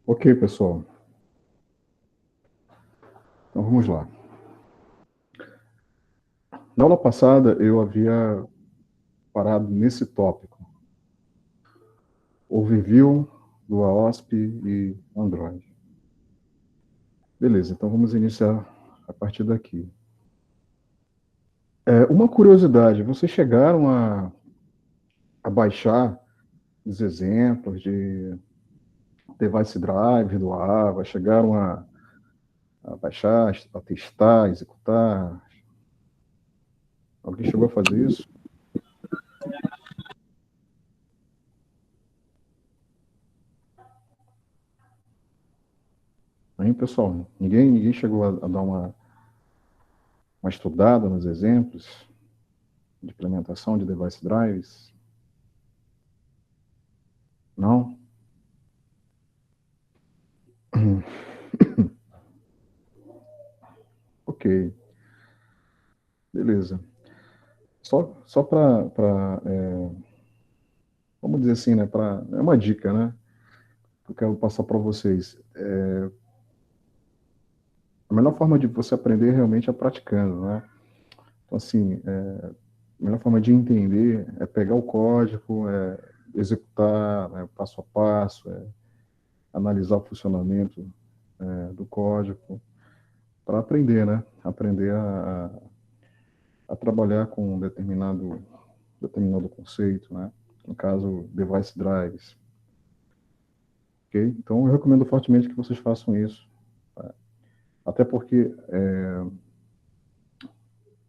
Ok, pessoal. Então vamos lá. Na aula passada eu havia parado nesse tópico, overview do AOSP e Android. Beleza, então vamos iniciar a partir daqui. Uma curiosidade, vocês chegaram a baixar os exemplos de device drive do AVA, chegaram a baixar, a testar, a executar? Alguém chegou a fazer isso? Hein, pessoal? Ninguém chegou a dar uma estudada nos exemplos de implementação de device drives? Não? Ok, beleza. Só para, vamos dizer assim, né, é uma dica, né, que eu quero passar para vocês. A melhor forma de você aprender realmente é praticando, né? Então, assim, a melhor forma de entender é pegar o código, executar, né, passo a passo, analisar o funcionamento do código, para aprender, né? Aprender a trabalhar com um determinado conceito, né? No caso, device drives. Ok? Então, eu recomendo fortemente que vocês façam isso. Tá? Até porque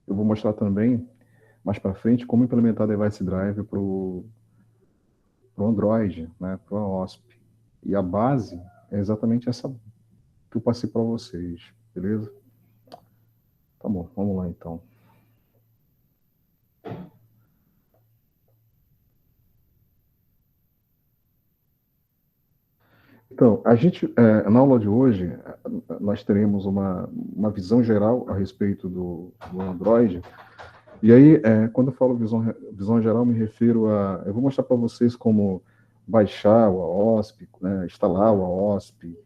eu vou mostrar também, mais para frente, como implementar device drive para o Android, né? Para o OSP. E a base é exatamente essa que eu passei para vocês. Beleza? Tá bom, vamos lá então. Então, na aula de hoje, nós teremos uma visão geral a respeito do Android. E aí, quando eu falo visão geral, me refiro eu vou mostrar para vocês como baixar o AOSP, né, instalar o AOSP,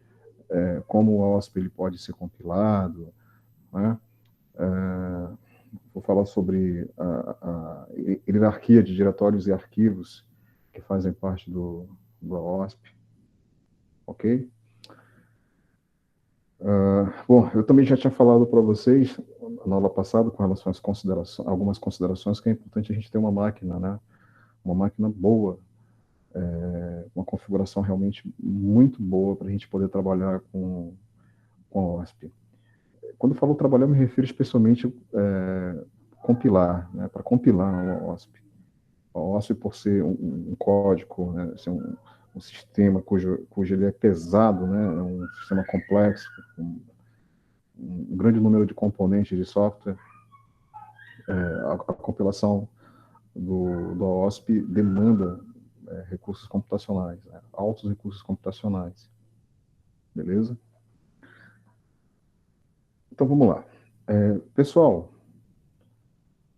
como o AOSP ele pode ser compilado, né? Vou falar sobre a hierarquia de diretórios e arquivos que fazem parte do AOSP, ok? Bom, eu também já tinha falado para vocês na aula passada com relação às considerações, algumas considerações que é importante a gente ter uma máquina, né? Uma máquina boa, uma configuração realmente muito boa para a gente poder trabalhar com a OSP. Quando eu falo trabalhar, eu me refiro especialmente compilar, né? Para compilar a OSP. A OSP, por ser um código, né? Ser um sistema cujo ele é pesado, né? É um sistema complexo, com um grande número de componentes de software, a compilação do OSP demanda recursos computacionais, né? Altos recursos computacionais. Beleza? Então vamos lá. Pessoal,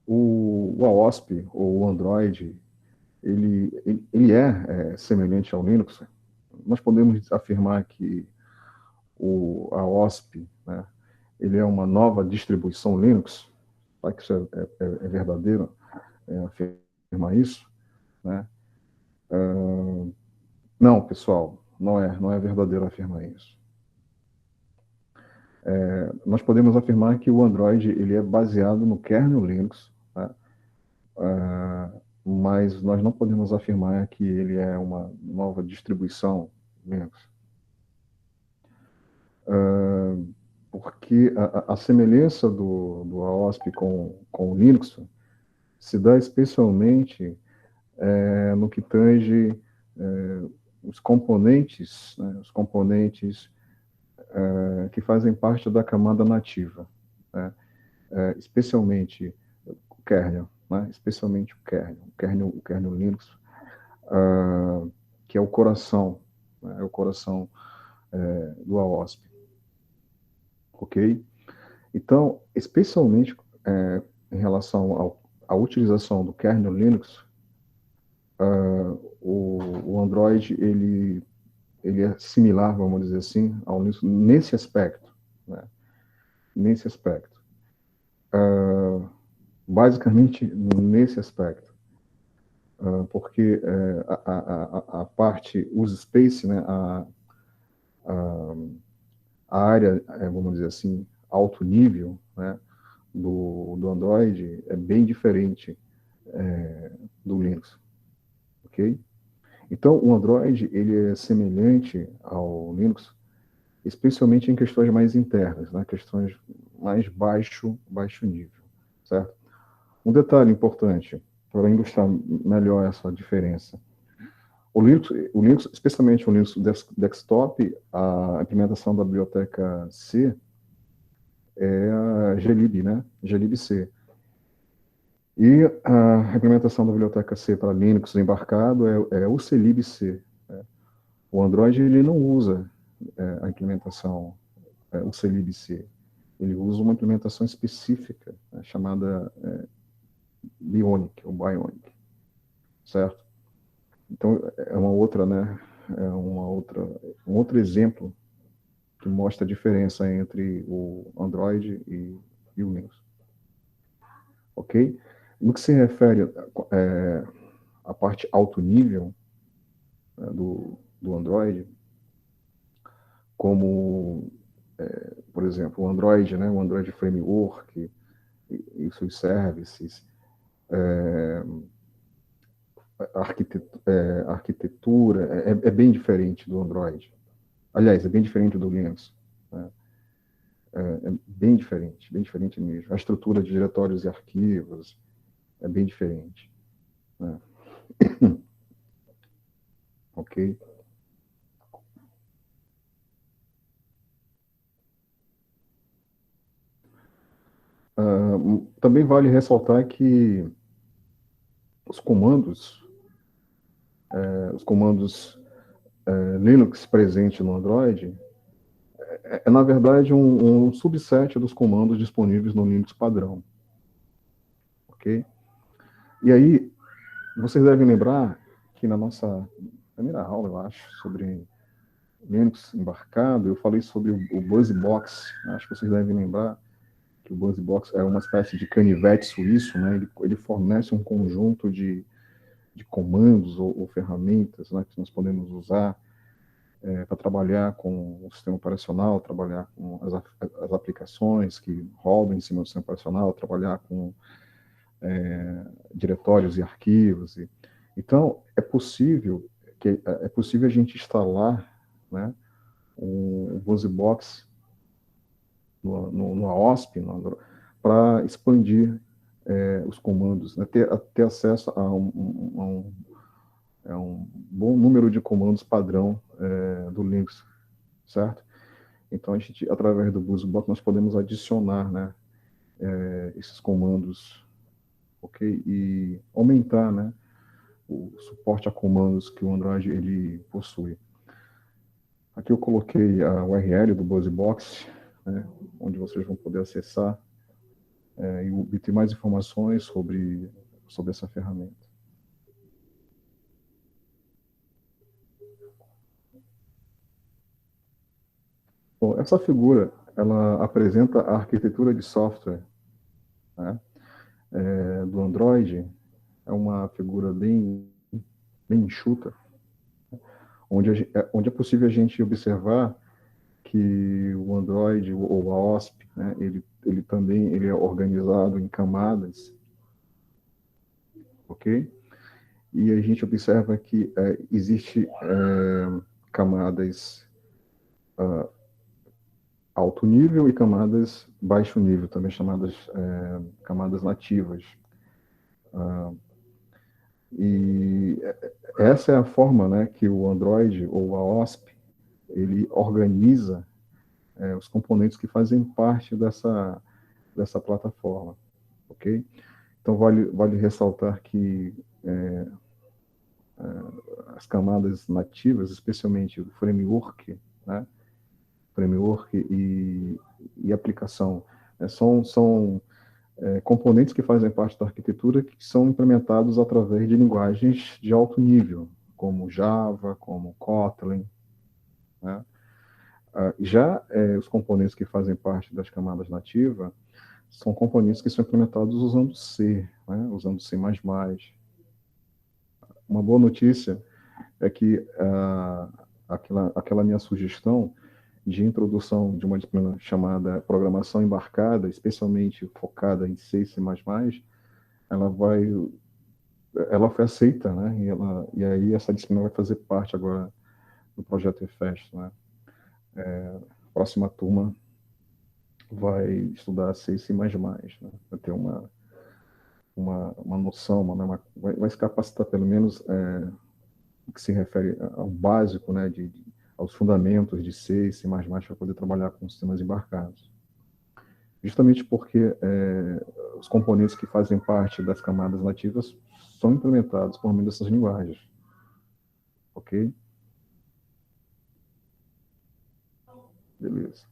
o AOSP, ou o Android, ele é semelhante ao Linux. Nós podemos afirmar que o AOSP, né, ele é uma nova distribuição Linux. Será que isso é verdadeiro, afirmar isso? Né? Não, pessoal, não é verdadeiro afirmar isso. Nós podemos afirmar que o Android ele é baseado no kernel Linux, né? Mas nós não podemos afirmar que ele é uma nova distribuição Linux, porque a semelhança do AOSP com o Linux se dá especialmente no que tange os componentes, né, que fazem parte da camada nativa, né, especialmente o kernel, né, especialmente o kernel Linux, que é o coração, né, é o coração do AOSP, ok? Então, especialmente em relação à utilização do kernel Linux, o Android ele ele é similar, vamos dizer assim, ao Linux nesse aspecto, né? Nesse aspecto. Basicamente, nesse aspecto. Porque a parte, os space, né, a área, vamos dizer assim, alto nível, né, do Android é bem diferente do Linux, ok? Então, o Android ele é semelhante ao Linux, especialmente em questões mais internas, né, questões mais baixo nível, certo? Um detalhe importante para ilustrar melhor essa diferença. O Linux, especialmente o Linux desktop, a implementação da biblioteca C é a glib, né? glib-C. E a implementação da biblioteca C para Linux embarcado é o clib-C. Né? O Android ele não usa a implementação, o clib-C. Ele usa uma implementação específica, né, chamada Bionic, ou Bionic, certo? Então, é uma outra, né? Um outro exemplo que mostra a diferença entre o Android e o Linux. Ok? No que se refere à parte alto nível, né, do Android, como, por exemplo, o Android, né, o Android Framework e seus services, a arquitetura é bem diferente do Android. Aliás, é bem diferente do Linux. Né? É bem diferente mesmo. A estrutura de diretórios e arquivos é bem diferente. Né? Ok? Também vale ressaltar que os comandos Linux presentes no Android na verdade, um subset dos comandos disponíveis no Linux padrão. Ok? E aí, vocês devem lembrar que na nossa primeira aula, eu acho, sobre Linux embarcado, eu falei sobre o BuzzBox. Acho que vocês devem lembrar que o BuzzBox é uma espécie de canivete suíço, né? Ele fornece um conjunto de comandos ou ferramentas, né, que nós podemos usar para trabalhar com o sistema operacional, trabalhar com as aplicações que rodam em cima do sistema operacional, trabalhar com diretórios e arquivos. Então, é possível a gente instalar, né, um BuzzBox no AOSP para expandir os comandos, né, ter acesso a um bom número de comandos padrão do Linux, certo? Então, através do BuzzBox, nós podemos adicionar, né, esses comandos, ok? E aumentar, né, o suporte a comandos que o Android ele possui. Aqui eu coloquei a URL do BuzzBox, né, onde vocês vão poder acessar e obter mais informações sobre essa ferramenta. Bom, essa figura, ela apresenta a arquitetura de software, né, do Android. É uma figura bem enxuta, onde é possível a gente observar que o Android ou a OSP, né, ele também ele é organizado em camadas, ok? E a gente observa que existe camadas alto nível e camadas baixo nível, também chamadas camadas nativas. E essa é a forma, né, que o Android ou a OSP ele organiza os componentes que fazem parte dessa plataforma, ok? Então, vale ressaltar que as camadas nativas, especialmente o framework, né? Framework e aplicação, né? São componentes que fazem parte da arquitetura que são implementados através de linguagens de alto nível, como Java, como Kotlin, né? Já os componentes que fazem parte das camadas nativas são componentes que são implementados usando C, né? Usando C++. Uma boa notícia é que aquela minha sugestão de introdução de uma disciplina chamada Programação Embarcada, especialmente focada em C e C++, ela foi aceita, né? E aí essa disciplina vai fazer parte agora do projeto EFEST, né? A próxima turma vai estudar C e C++, né? Vai ter uma noção, vai se capacitar pelo menos o que se refere ao básico, né? Aos fundamentos de C e C++ para poder trabalhar com sistemas embarcados. Justamente porque os componentes que fazem parte das camadas nativas são implementados por meio dessas linguagens. Ok? Beleza.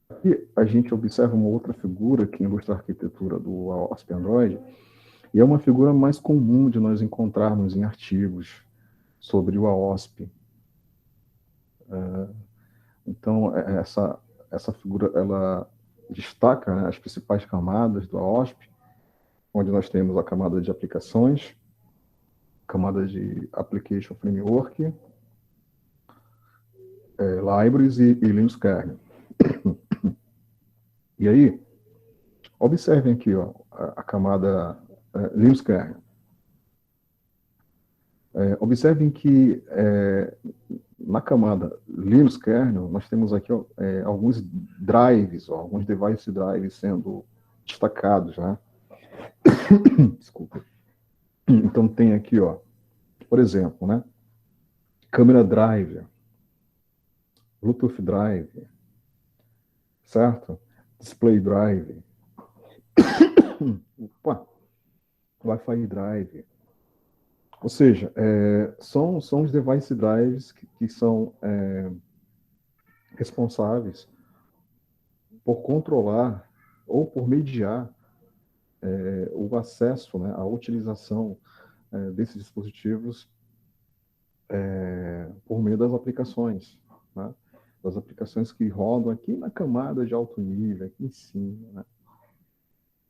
Aqui a gente observa uma outra figura que ilustra a arquitetura do AOSP Android, e é uma figura mais comum de nós encontrarmos em artigos sobre o AOSP. Então, essa figura, ela destaca, né, as principais camadas do AOSP, onde nós temos a camada de aplicações, camada de Application Framework, Libraries e Linux Kernel. E aí, observem aqui ó, a camada Linux Kernel. Observem que na camada Linux Kernel, nós temos aqui ó, alguns drives, ó, alguns device drives sendo destacados, né? Desculpa. Então tem aqui, ó, por exemplo, né? Câmera Drive, Bluetooth Drive, certo? Display Drive, Wi-Fi Drive. Ou seja, são os device drives que são responsáveis por controlar ou por mediar o acesso, né, a utilização desses dispositivos por meio das aplicações, né? Das aplicações que rodam aqui na camada de alto nível, aqui em cima, né?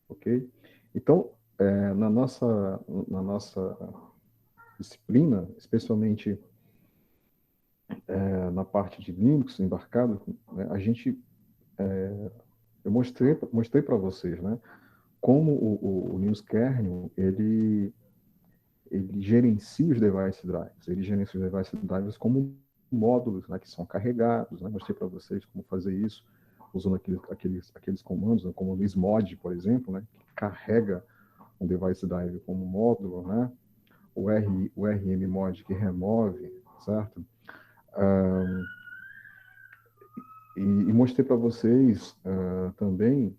Ok? Então, na nossa disciplina, especialmente na parte de Linux embarcado, né, eu mostrei para vocês, né, como o Linux Kernel ele gerencia os device drives, ele gerencia os device drives como módulos, né, que são carregados, né? Mostrei para vocês como fazer isso usando aqueles comandos, né, como o lysmod, por exemplo, né, que carrega um device drive como módulo, né? O rmmod que remove, certo? E mostrei para vocês também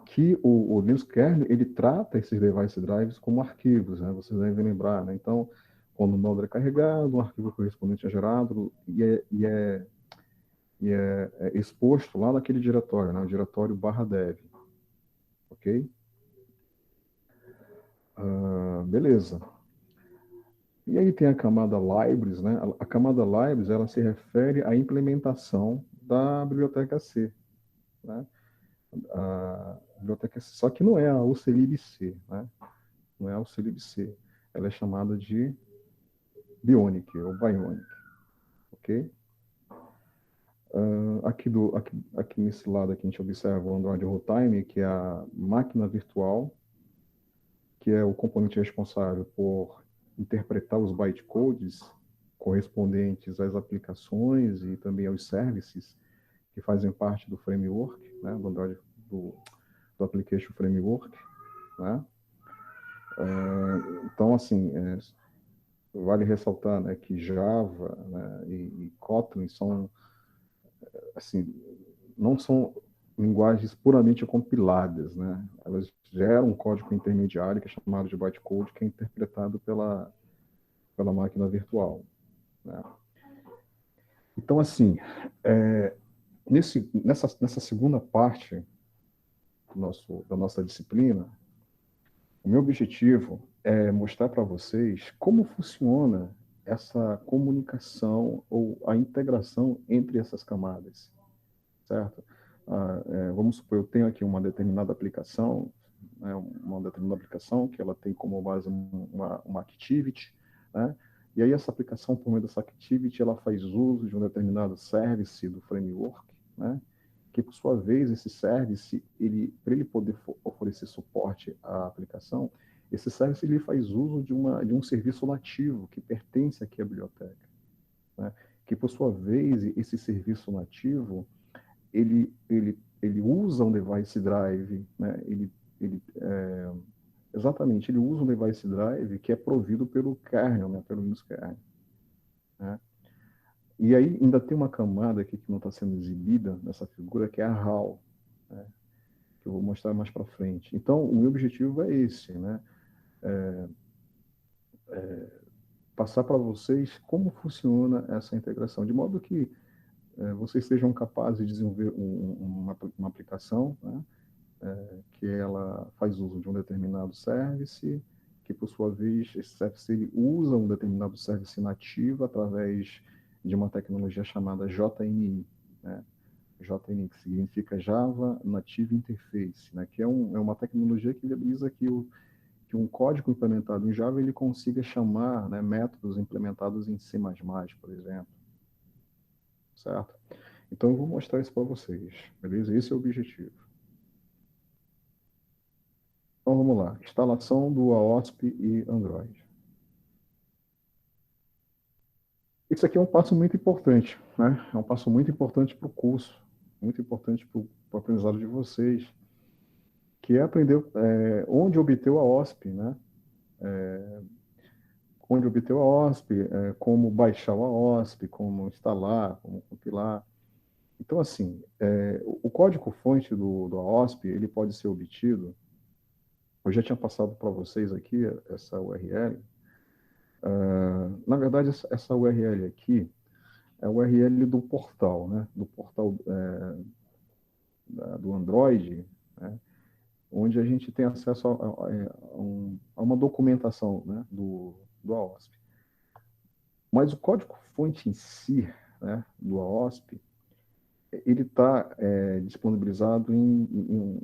que o Linux Kernel ele trata esses device drives como arquivos, né? Vocês devem lembrar, né? Então, quando o módulo é carregado, um arquivo correspondente é gerado e é exposto lá naquele diretório, né? O diretório /dev, ok? Beleza. E aí tem a camada libraries, né? A camada libraries ela se refere à implementação da biblioteca C, né? A biblioteca C, só que não é a uclibc, né? Não é a uclibc. Ela é chamada de Bionic ou Bionic, ok? Aqui nesse lado aqui a gente observa o Android Runtime, que é a máquina virtual, que é o componente responsável por interpretar os bytecodes correspondentes às aplicações e também aos services que fazem parte do framework, né, do Android, do Application Framework, né? Então, assim, vale ressaltar, né, que Java, né, e Kotlin são, assim, não são linguagens puramente compiladas, né? Elas geram um código intermediário que é chamado de bytecode, que é interpretado pela máquina virtual, né? Então, assim, nessa segunda parte da nossa disciplina, o meu objetivo mostrar para vocês como funciona essa comunicação ou a integração entre essas camadas, certo? Vamos supor, eu tenho aqui uma determinada aplicação, né, uma determinada aplicação que ela tem como base uma activity, né? E aí essa aplicação, por meio dessa activity, ela faz uso de um determinado service do framework, né? Que por sua vez esse service, para ele poder oferecer suporte à aplicação, esse service ele faz uso de um serviço nativo que pertence aqui à biblioteca, né? Que por sua vez esse serviço nativo ele usa um device drive, né? Exatamente, ele usa um device drive que é provido pelo kernel, né? Pelo Linux kernel, né? E aí ainda tem uma camada aqui que não está sendo exibida nessa figura, que é a HAL, né? Que eu vou mostrar mais para frente. Então, o meu objetivo é esse, né? Passar para vocês como funciona essa integração, de modo que vocês sejam capazes de desenvolver uma aplicação, né? Que ela faz uso de um determinado service, que por sua vez esse service ele usa um determinado service nativo através de uma tecnologia chamada JNI, né? JNI, que significa Java Native Interface, né? Que é uma tecnologia que viabiliza que um código implementado em Java ele consiga chamar, né, métodos implementados em C++, por exemplo, certo? Então eu vou mostrar isso para vocês, beleza? Esse é o objetivo. Então vamos lá, instalação do AOSP e Android. Isso aqui é um passo muito importante, né? É um passo muito importante para o curso, muito importante para o aprendizado de vocês, que é aprender onde obter o AOSP, né? Onde obter o AOSP, como baixar o AOSP, como instalar, como compilar. Então, assim, o código-fonte do AOSP, ele pode ser obtido, eu já tinha passado para vocês aqui essa URL. Na verdade, essa URL aqui é a URL do portal, né? Do portal do Android, né? Onde a gente tem acesso a uma documentação, né? do AOSP. Mas o código-fonte em si, né? Do AOSP, ele está disponibilizado em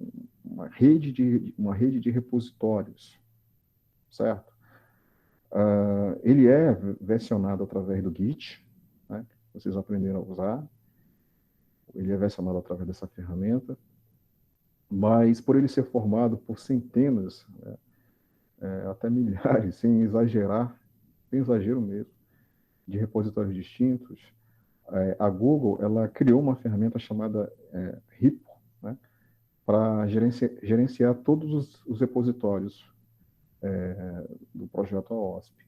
uma rede de repositórios, certo? Ele é versionado através do Git, né? Vocês aprenderam a usar. Ele é versionado através dessa ferramenta, mas por ele ser formado por centenas, até milhares, sem exagerar, sem exagero mesmo, de repositórios distintos, a Google ela criou uma ferramenta chamada Repo, né, para gerenciar todos os repositórios do projeto AOSP.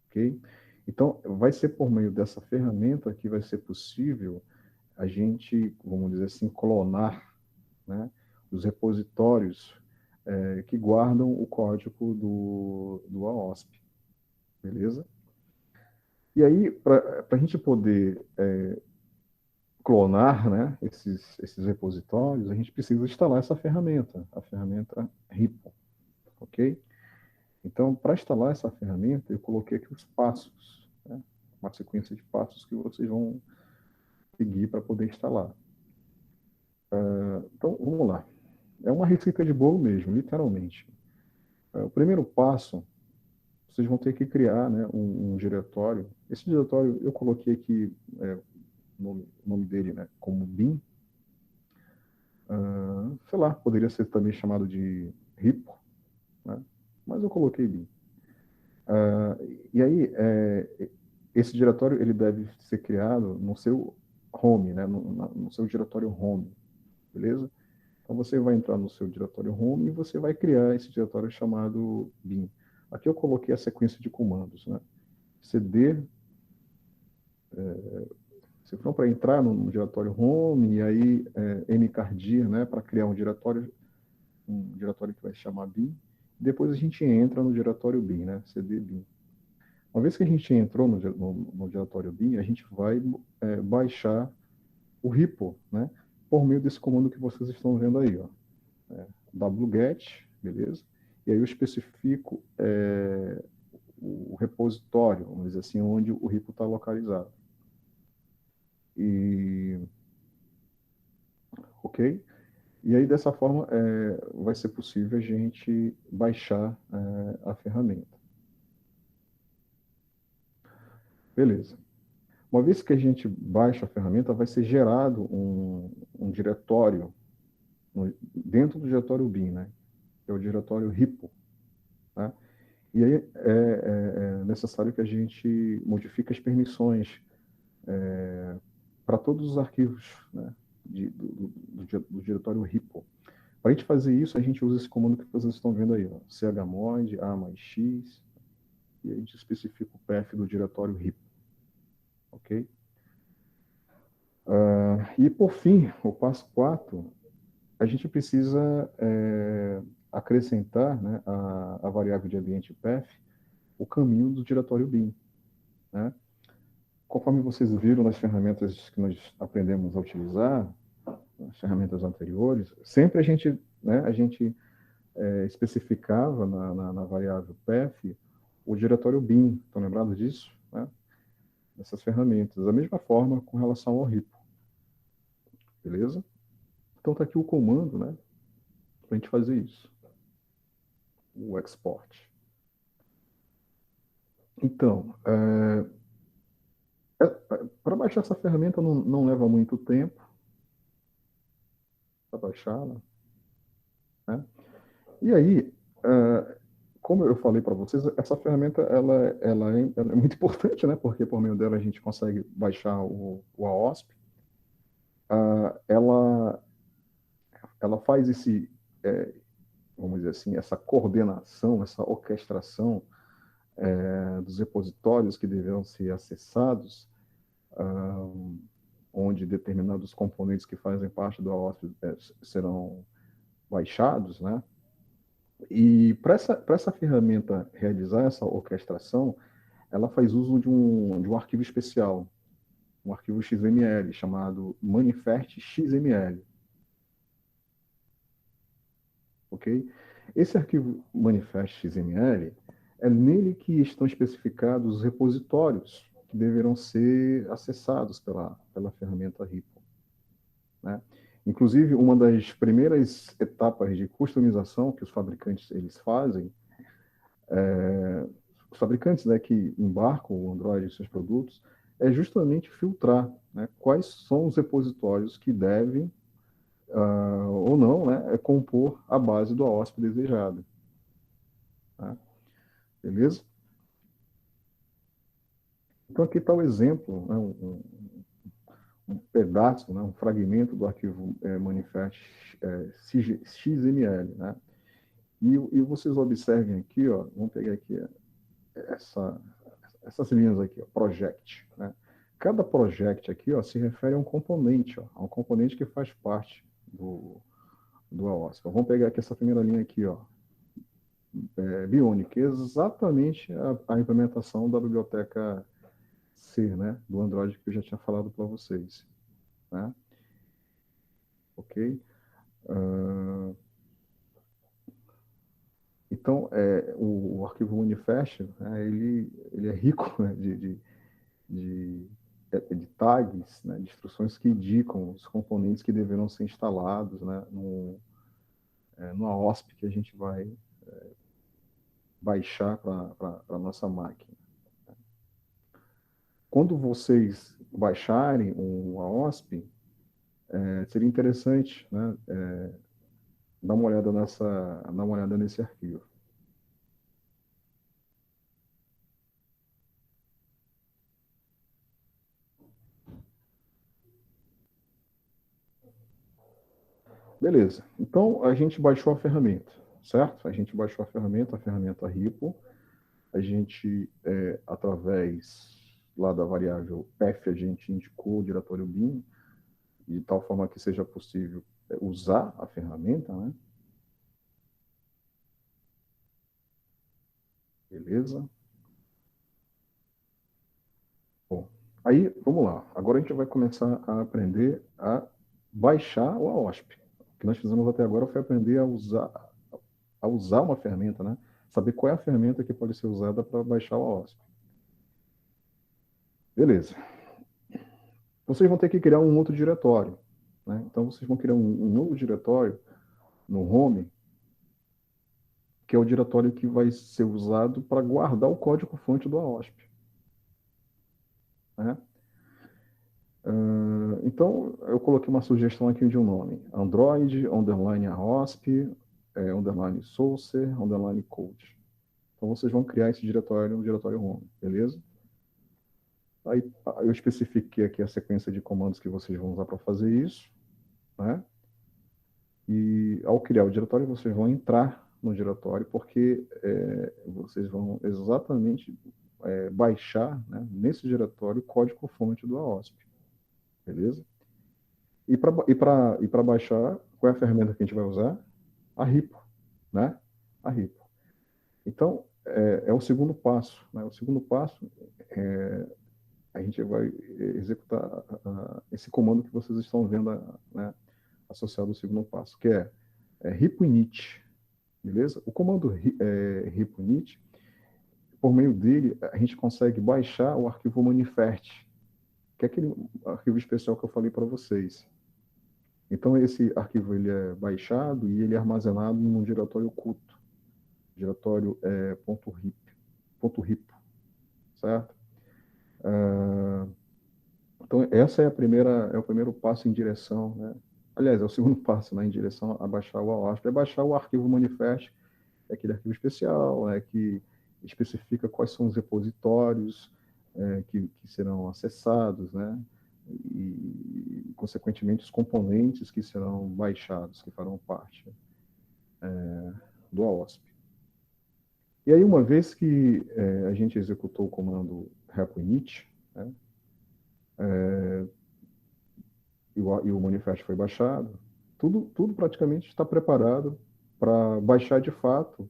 Ok? Então, vai ser por meio dessa ferramenta que vai ser possível a gente, vamos dizer assim, clonar, né, os repositórios que guardam o código do AOSP. Beleza? E aí, para a gente poder clonar, né, esses repositórios, a gente precisa instalar essa ferramenta, a ferramenta Repo, ok? Então, para instalar essa ferramenta, eu coloquei aqui os passos, né, uma sequência de passos que vocês vão seguir para poder instalar. Então, vamos lá. É uma receita de bolo mesmo, literalmente. O primeiro passo, vocês vão ter que criar, né, um diretório. Esse diretório eu coloquei aqui o nome dele, né, como bin. Sei lá, poderia ser também chamado de repo, né, mas eu coloquei bin. E aí, esse diretório ele deve ser criado no seu home, né, no seu diretório home, beleza? Então você vai entrar no seu diretório home e você vai criar esse diretório chamado bin. Aqui eu coloquei a sequência de comandos, né? cd, se for para entrar no diretório home, e aí mcardia, né, para criar um diretório que vai se chamar bin. Depois a gente entra no diretório bin, né, cd bin. Uma vez que a gente entrou no diretório bin, a gente vai baixar o repo, né, por meio desse comando que vocês estão vendo aí, ó. Wget, beleza? e aí eu especifico o repositório, vamos dizer assim, onde o repo está localizado. E, ok? E aí, dessa forma, vai ser possível a gente baixar a ferramenta. Beleza. Uma vez que a gente baixa a ferramenta, vai ser gerado um diretório dentro do diretório bin, né? Que é o diretório repo. Tá? E aí é necessário que a gente modifique as permissões para todos os arquivos, né, do diretório repo. Para a gente fazer isso, a gente usa esse comando que vocês estão vendo aí, ó, chmod a mais x, e a gente especifica o path do diretório repo. Ok? E por fim, o passo 4, a gente precisa acrescentar, né, a variável de ambiente path o caminho do diretório bin. Né? Conforme vocês viram nas ferramentas que nós aprendemos a utilizar, nas ferramentas anteriores, sempre a gente especificava na variável path o diretório bin. Estão lembrados disso? Né? Dessas ferramentas. Da mesma forma com relação ao repo. Beleza? Então está aqui o comando, né? Para a gente fazer isso. O export. Então, para baixar essa ferramenta não leva muito tempo para baixá-la. Né? E aí, como eu falei para vocês, essa ferramenta ela é muito importante, né? Porque por meio dela a gente consegue baixar o AOSP. Ela faz vamos dizer assim, essa coordenação, essa orquestração dos repositórios que deverão ser acessados, onde determinados componentes que fazem parte do AOSP serão baixados, né? E para essa ferramenta realizar essa orquestração, ela faz uso de um arquivo especial, um arquivo XML, chamado Manifest XML. Ok? Esse arquivo Manifest XML, é nele que estão especificados os repositórios que deverão ser acessados pela ferramenta repo. Né? Inclusive, uma das primeiras etapas de customização que os fabricantes eles fazem, os fabricantes, né, que embarcam o Android em seus produtos, é justamente filtrar, né, quais são os repositórios que devem ou não, né, compor a base do AOSP desejado. Tá? Beleza? Então, aqui está o exemplo, né, um pedaço, né, um fragmento do arquivo manifest XML. Né? E vocês observem aqui, ó, vamos pegar aqui essas linhas aqui, ó, project. Né? Cada project aqui, ó, se refere a um componente, ó, a um componente que faz parte do AOSP. Vamos pegar aqui essa primeira linha aqui, ó, Bionic, exatamente a implementação da biblioteca C, né, do Android que eu já tinha falado para vocês. Né? Ok? Então, o arquivo manifest, né, ele é rico, né, de tags, né, de instruções que indicam os componentes que deverão ser instalados, né, no AOSP que a gente vai baixar para a nossa máquina. Quando vocês baixarem o AOSP, seria interessante, né, dar uma olhada nesse arquivo. Beleza. Então, a gente baixou a ferramenta, certo? A gente baixou a ferramenta repo. A gente, através lá da variável path, a gente indicou o diretório bin, de tal forma que seja possível usar a ferramenta, né? Beleza? Bom, aí, vamos lá. Agora a gente vai começar a aprender a baixar o AOSP. O que nós fizemos até agora foi aprender a usar, a usar uma ferramenta, né? Saber qual é a ferramenta que pode ser usada para baixar o OSP. Beleza. Vocês vão ter que criar um outro diretório, né? Então, vocês vão criar um novo diretório no home, que é o diretório que vai ser usado para guardar o código-fonte do AOSP. Né? Então, eu coloquei uma sugestão aqui de um nome. Android, underline AOSP, underline source, underline code. Então, vocês vão criar esse diretório no diretório home, beleza? Aí, eu especifiquei aqui a sequência de comandos que vocês vão usar para fazer isso, né? E, ao criar o diretório, vocês vão entrar no diretório, porque vocês vão exatamente baixar, né, nesse diretório o código-fonte do AOSP, beleza? E para baixar, qual é a ferramenta que a gente vai usar? A RIPO, né? A RIPO. Então, é o segundo passo, né? O segundo passo, a gente vai executar esse comando que vocês estão vendo, né, associado ao segundo passo, que é RIPO init, beleza? O comando RIPO init, por meio dele, a gente consegue baixar o arquivo manifest, que é aquele arquivo especial que eu falei para vocês. Então, esse arquivo ele é baixado e ele é armazenado num diretório oculto, diretório .rip, certo? Então, essa é o primeiro passo em direção, né? Aliás, é o segundo passo, né, em direção a baixar o AOSP, é baixar o arquivo manifest, é aquele arquivo especial, né, que especifica quais são os repositórios que serão acessados, né, e, consequentemente, os componentes que serão baixados, que farão parte do AOSP. E aí, uma vez que a gente executou o comando repo init, né, e o manifesto foi baixado, tudo praticamente está preparado para baixar de fato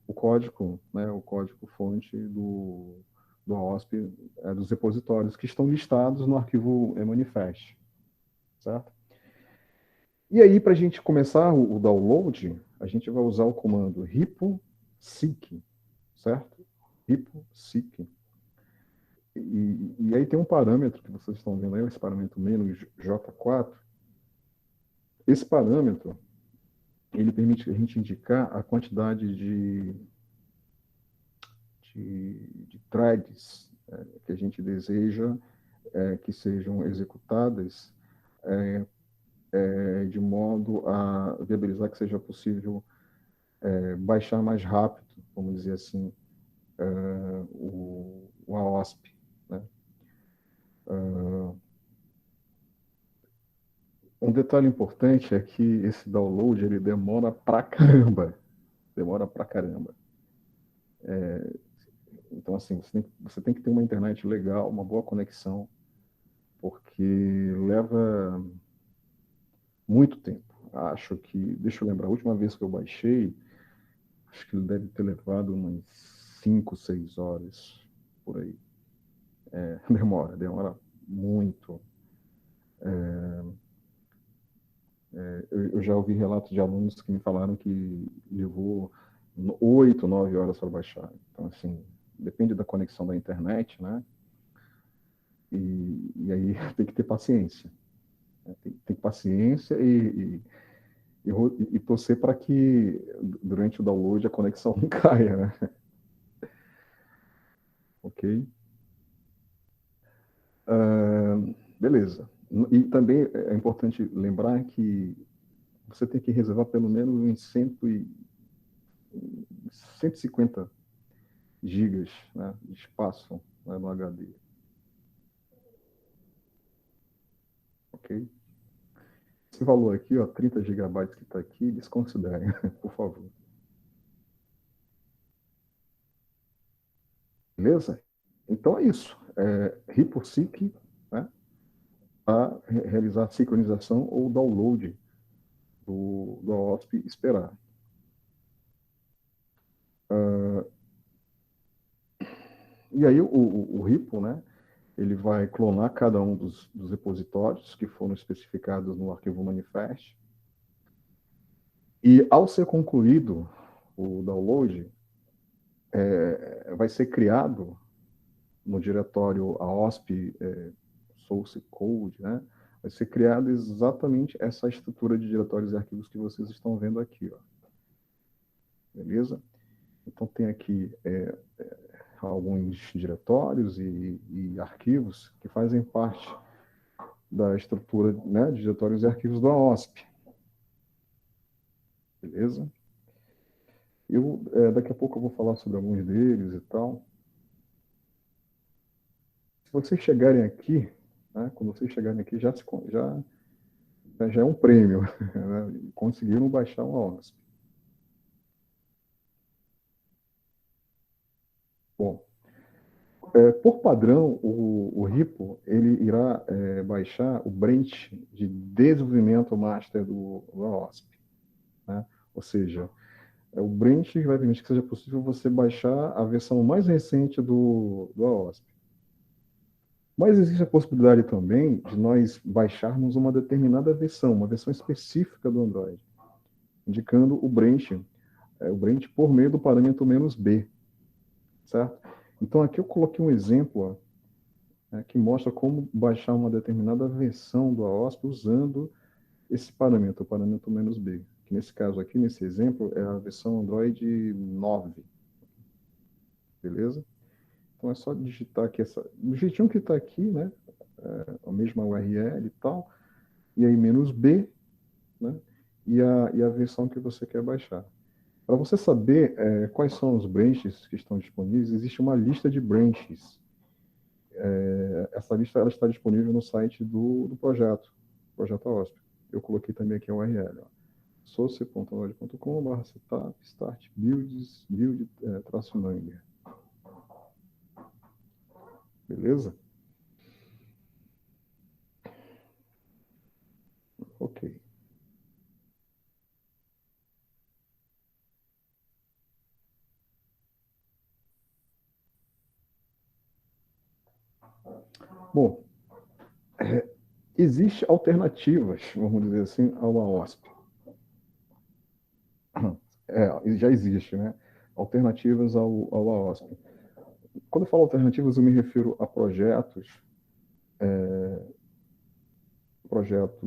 o código, né, o código-fonte do AOSP, dos repositórios que estão listados no arquivo manifest, certo? E aí, para a gente começar o download, a gente vai usar o comando ripo-seek, certo? Ripo-seek. E aí tem um parâmetro que vocês estão vendo aí, esse parâmetro menos J4. Esse parâmetro, ele permite a gente indicar a quantidade de threads que a gente deseja que sejam executadas de modo a viabilizar que seja possível baixar mais rápido, vamos dizer assim, o AOSP. Né? Um detalhe importante é que esse download ele demora pra caramba. Demora pra caramba. Então, assim, você tem que ter uma internet legal, uma boa conexão, porque leva muito tempo. Acho que, deixa eu lembrar, a última vez que eu baixei, acho que ele deve ter levado umas 5, 6 horas por aí. Demora muito. Eu já ouvi relatos de alunos que me falaram que levou 8, 9 horas para baixar. Então, assim, depende da conexão da internet, né? E aí tem que ter paciência. Né? Tem paciência e torcer para que durante o download a conexão não caia, né? Ok? Beleza. E também é importante lembrar que você tem que reservar pelo menos uns 150 gigas, né, de espaço, né, no HD. Ok? Esse valor aqui, ó, 30 gigabytes que está aqui, desconsiderem, por favor. Beleza? Então é isso. RIPO-seek, né, para realizar a sincronização ou download do OSP esperar. E aí o RIPO, né, ele vai clonar cada um dos repositórios que foram especificados no arquivo manifest. E ao ser concluído o download, vai ser criado no diretório AOSP Source Code, né? Vai ser criada exatamente essa estrutura de diretórios e arquivos que vocês estão vendo aqui, ó. Beleza? Então, tem aqui alguns diretórios e arquivos que fazem parte da estrutura, né, de diretórios e arquivos do AOSP. Beleza? Daqui a pouco eu vou falar sobre alguns deles e tal. Se vocês chegarem aqui, né, quando vocês chegarem aqui, já é um prêmio. Né? Conseguiram baixar o AOSP. Bom, por padrão, o RIPO ele irá baixar o branch de desenvolvimento master do AOSP. Né? Ou seja, o branch vai permitir que seja possível você baixar a versão mais recente do AOSP. Mas existe a possibilidade também de nós baixarmos uma determinada versão, uma versão específica do Android, indicando o branch por meio do parâmetro "-b", certo? Então, aqui eu coloquei um exemplo que mostra como baixar uma determinada versão do AOSP usando esse parâmetro, o parâmetro "-b", que nesse caso aqui, nesse exemplo, é a versão Android 9. Beleza? Então, é só digitar aqui do jeitinho que está aqui, né? A mesma URL e tal, e aí "-b", né? E a versão que você quer baixar. Para você saber quais são os branches que estão disponíveis, existe uma lista de branches. Essa lista ela está disponível no site do projeto AOSP. Eu coloquei também aqui a URL. source.node.com/setup start builds build-manger. Beleza? Ok. Bom, existem alternativas, vamos dizer assim, ao AOSP. Já existe, né? Alternativas ao AOSP. Quando eu falo alternativas, eu me refiro a projetos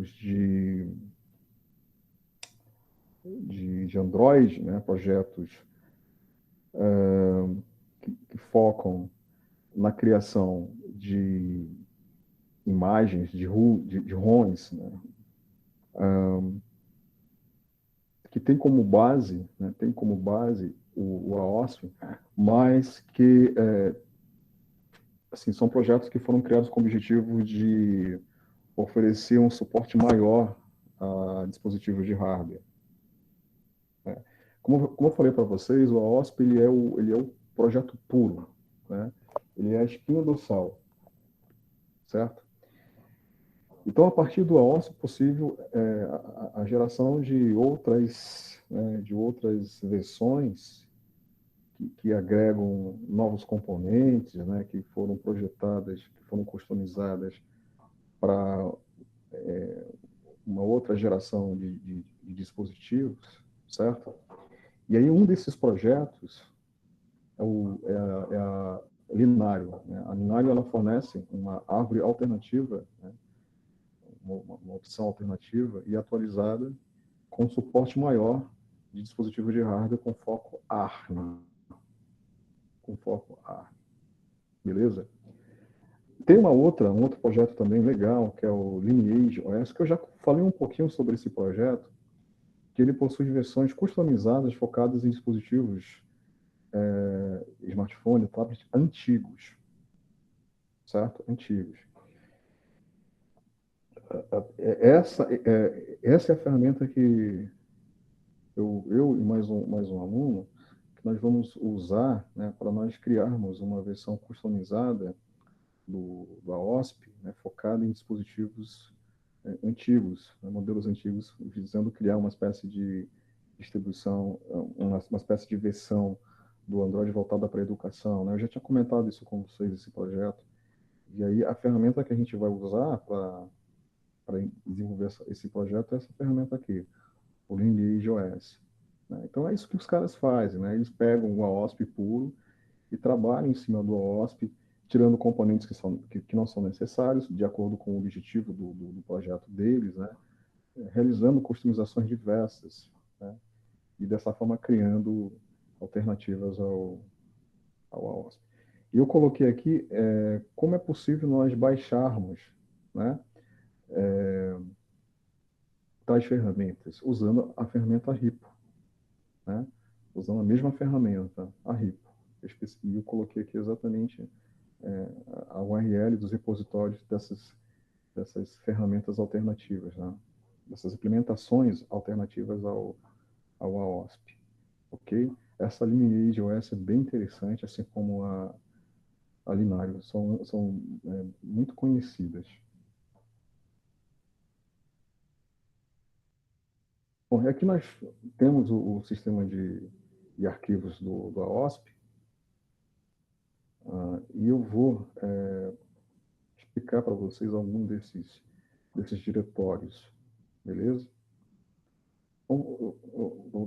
de Android, né? Projetos que focam na criação de imagens, de ROMs, né? Que tem como base, né? Tem como base o AOSP, mas que assim, são projetos que foram criados com o objetivo de oferecer um suporte maior a dispositivos de hardware. Né? Como eu falei para vocês, o AOSP ele é o projeto puro, né? Ele é a espinha dorsal, certo? Então, a partir do AOSP é possível a geração de outras versões que agregam novos componentes, né? Que foram projetadas, que foram customizadas para uma outra geração de dispositivos, certo? E aí um desses projetos é a Linário. Né? A Linário ela fornece uma árvore alternativa, né? uma opção alternativa e atualizada com suporte maior de dispositivos de hardware com foco ARM. Com foco ARM. Beleza? Tem um outro projeto também legal, que é o Lineage OS, que eu já falei um pouquinho sobre esse projeto, que ele possui versões customizadas focadas em dispositivos smartphone, tablet antigos, certo? Antigos. Essa é a ferramenta que eu e mais um aluno, que nós vamos usar, né, para nós criarmos uma versão customizada do AOSP, né, focada em dispositivos antigos, né, modelos antigos, visando criar uma espécie de distribuição, uma espécie de versão do Android voltada para a educação. Né? Eu já tinha comentado isso com vocês, esse projeto. E aí a ferramenta que a gente vai usar para desenvolver esse projeto é essa ferramenta aqui, o Lineage OS. né? Então é isso que os caras fazem, né? Eles pegam o AOSP puro e trabalham em cima do AOSP, tirando componentes que não são necessários, de acordo com o objetivo do projeto deles, né? Realizando customizações diversas, né? E dessa forma criando alternativas ao AOSP. E eu coloquei aqui como é possível nós baixarmos, né, tais ferramentas, usando a ferramenta RIPO, né, usando a mesma ferramenta, a RIPO. E eu coloquei aqui exatamente a URL dos repositórios dessas ferramentas alternativas, né, dessas implementações alternativas ao AOSP. Ok? Essa Lineage OS é bem interessante, assim como a Linário, são muito conhecidas. Bom, aqui nós temos o sistema de arquivos do AOSP, e eu vou explicar para vocês algum desses diretórios, beleza? Então,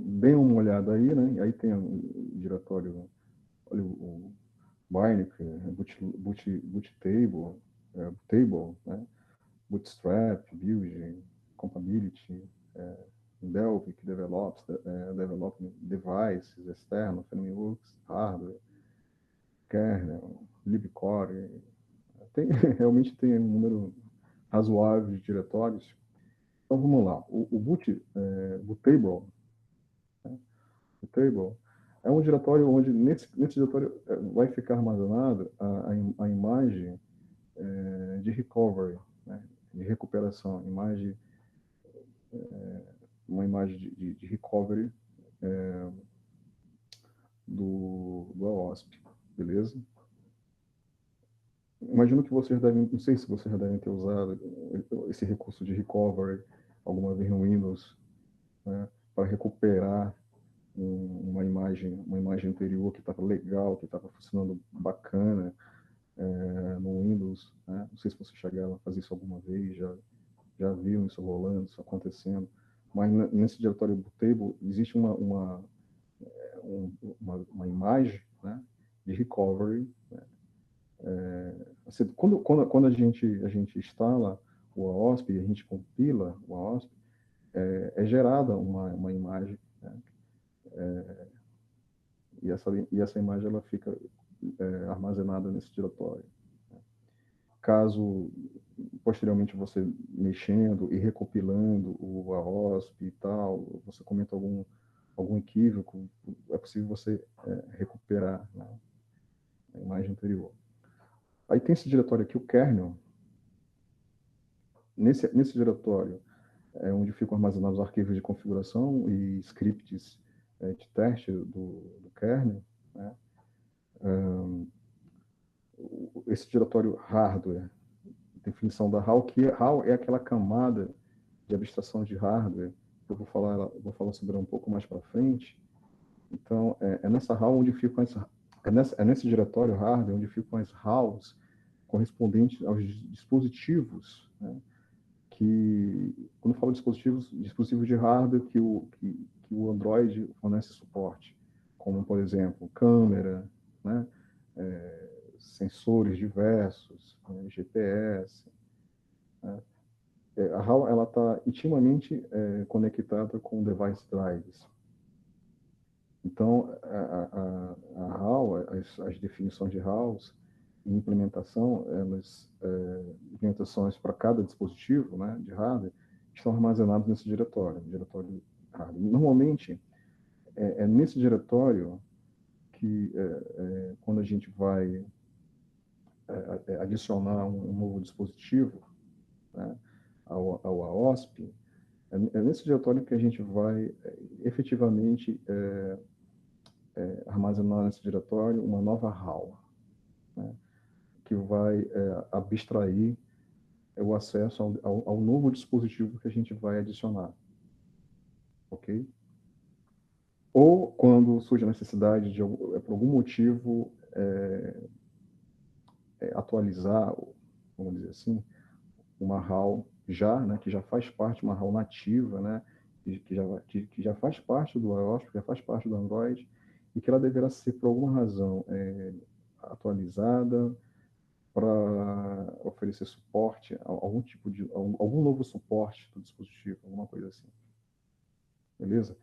deem uma olhada aí, né? Aí tem o diretório, olha o Bionic, Boottable, Table, né? Bootstrap, Build, Compatibility, Delphi, que develop devices externos, frameworks, hardware, kernel, libcore. Realmente tem um número razoável de diretórios. Então vamos lá. O Bootable, né? Bootable é um diretório onde nesse diretório vai ficar armazenada a imagem de recovery, né? De recuperação, uma imagem de recovery do AOSP, beleza? Imagino que vocês devem, não sei se vocês já devem ter usado esse recurso de recovery alguma vez no Windows, né, para recuperar uma imagem anterior que estava legal, que estava funcionando bacana no Windows, né? Não sei se vocês chegaram a fazer isso alguma vez, já viram isso rolando, isso acontecendo. Mas nesse diretório bootable existe uma imagem, né, de recovery, né? Assim, quando a gente instala o AOSP, a gente compila o AOSP, gerada uma imagem, né? E essa imagem ela fica armazenada nesse diretório. Caso posteriormente você mexendo e recopilando o AOSP e tal, você cometa algum equívoco, é possível você recuperar, né, a imagem anterior. Aí tem esse diretório aqui, o kernel. Nesse diretório é onde ficam armazenados arquivos de configuração e scripts de teste do kernel, né? Esse diretório hardware, definição da HAL, que HAL é aquela camada de abstração de hardware, que eu vou falar sobre ela um pouco mais para frente. Então, é nessa HAL onde ficam nesse diretório hardware onde ficam as HALs correspondentes aos dispositivos, né? Que, quando eu falo dispositivos de hardware que o Android fornece suporte, como, por exemplo, câmera, né? Sensores diversos, né? GPS, né? A HAL ela está intimamente conectada com device drivers. Então, a HAL, as definições de HALs e implementação, implementações para cada dispositivo, né, de hardware, estão armazenadas nesse diretório hardware. Normalmente, é nesse diretório que, quando a gente vai adicionar um novo dispositivo, né, ao AOSP, é nesse diretório que a gente vai efetivamente armazenar nesse diretório uma nova HAL, né, que vai abstrair o acesso ao novo dispositivo que a gente vai adicionar, ok? Ou quando surge a necessidade de, por algum motivo, atualizar, vamos dizer assim, uma HAL já, né, que já faz parte, uma HAL nativa, né, que já faz parte do iOS, que já faz parte do Android, e que ela deverá ser, por alguma razão, atualizada para oferecer suporte, algum tipo de, algum novo suporte do dispositivo, alguma coisa assim. Beleza?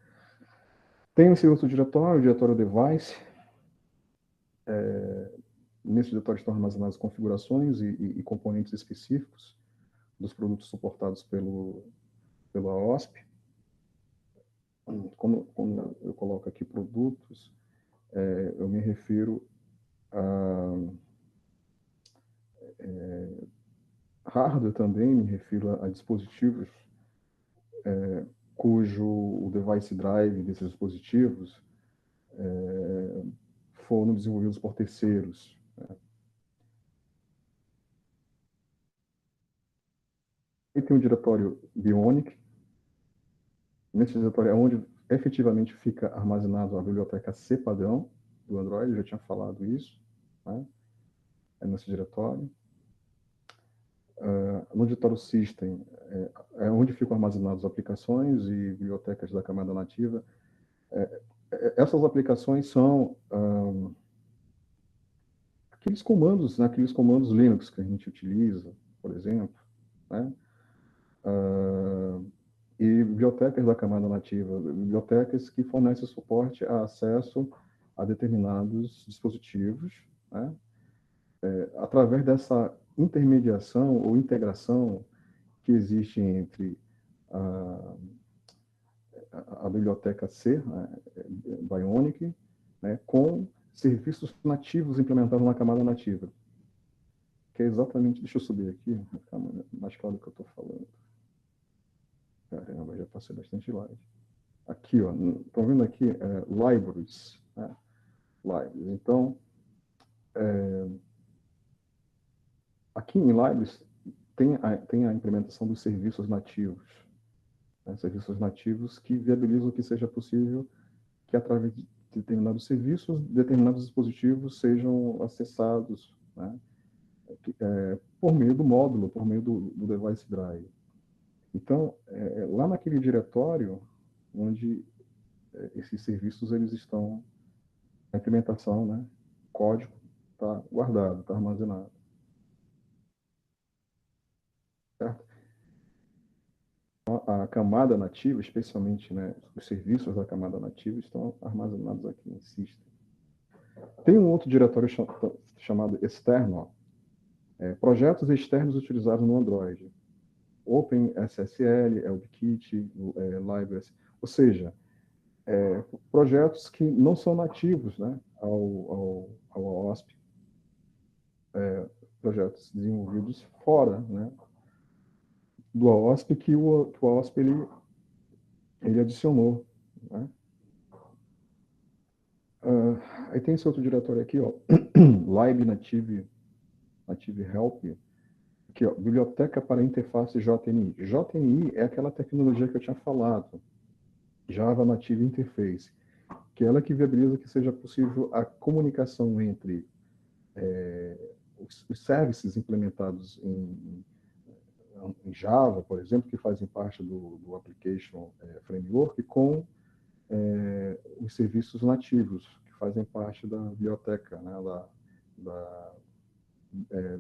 Tem esse outro diretório, o diretório device. Nesse diretório estão armazenadas configurações e componentes específicos dos produtos suportados pelo AOSP. Quando eu coloco aqui produtos, eu me refiro a hardware também, me refiro a dispositivos cujo o device drive desses dispositivos foram desenvolvidos por terceiros. E tem um diretório Bionic. Nesse diretório é onde efetivamente fica armazenado a biblioteca C padrão do Android, eu já tinha falado isso, né? É nesse diretório. No diretório System é onde ficam armazenadas aplicações e bibliotecas da camada nativa. Essas aplicações são aqueles comandos, né, aqueles comandos Linux que a gente utiliza, por exemplo, né? E bibliotecas da camada nativa, bibliotecas que fornecem suporte a acesso a determinados dispositivos, né? Através dessa intermediação ou integração que existe entre a biblioteca C, né, Bionic, né, com serviços nativos implementados na camada nativa. Que é exatamente, deixa eu subir aqui, para ficar mais claro do que eu estou falando. Caramba, já passei bastante slide. Aqui, ó, estão vendo aqui libraries, né? Libraries. Então, aqui em libraries tem a implementação dos serviços nativos, né? Serviços nativos que viabilizam que seja possível que através de determinados serviços, determinados dispositivos sejam acessados, né? Por meio do módulo, por meio do device drive. Então, lá naquele diretório onde esses serviços eles estão, a implementação, né? O código está guardado, está armazenado. Certo? A camada nativa, especialmente, né, os serviços da camada nativa estão armazenados aqui em System. Tem um outro diretório chamado externo, projetos externos utilizados no Android. OpenSSL, LBKit, Libraries, ou seja, projetos que não são nativos, né, ao OSP, projetos desenvolvidos fora, né, do OSP que o OSP ele adicionou, né. Aí tem esse outro diretório aqui, ó, Lib Native Help, aqui, ó, biblioteca para interface JNI. JNI é aquela tecnologia que eu tinha falado, Java Native Interface, que é ela que viabiliza que seja possível a comunicação entre os services implementados em Java, por exemplo, que fazem parte do Application Framework, com os serviços nativos, que fazem parte da biblioteca, né, da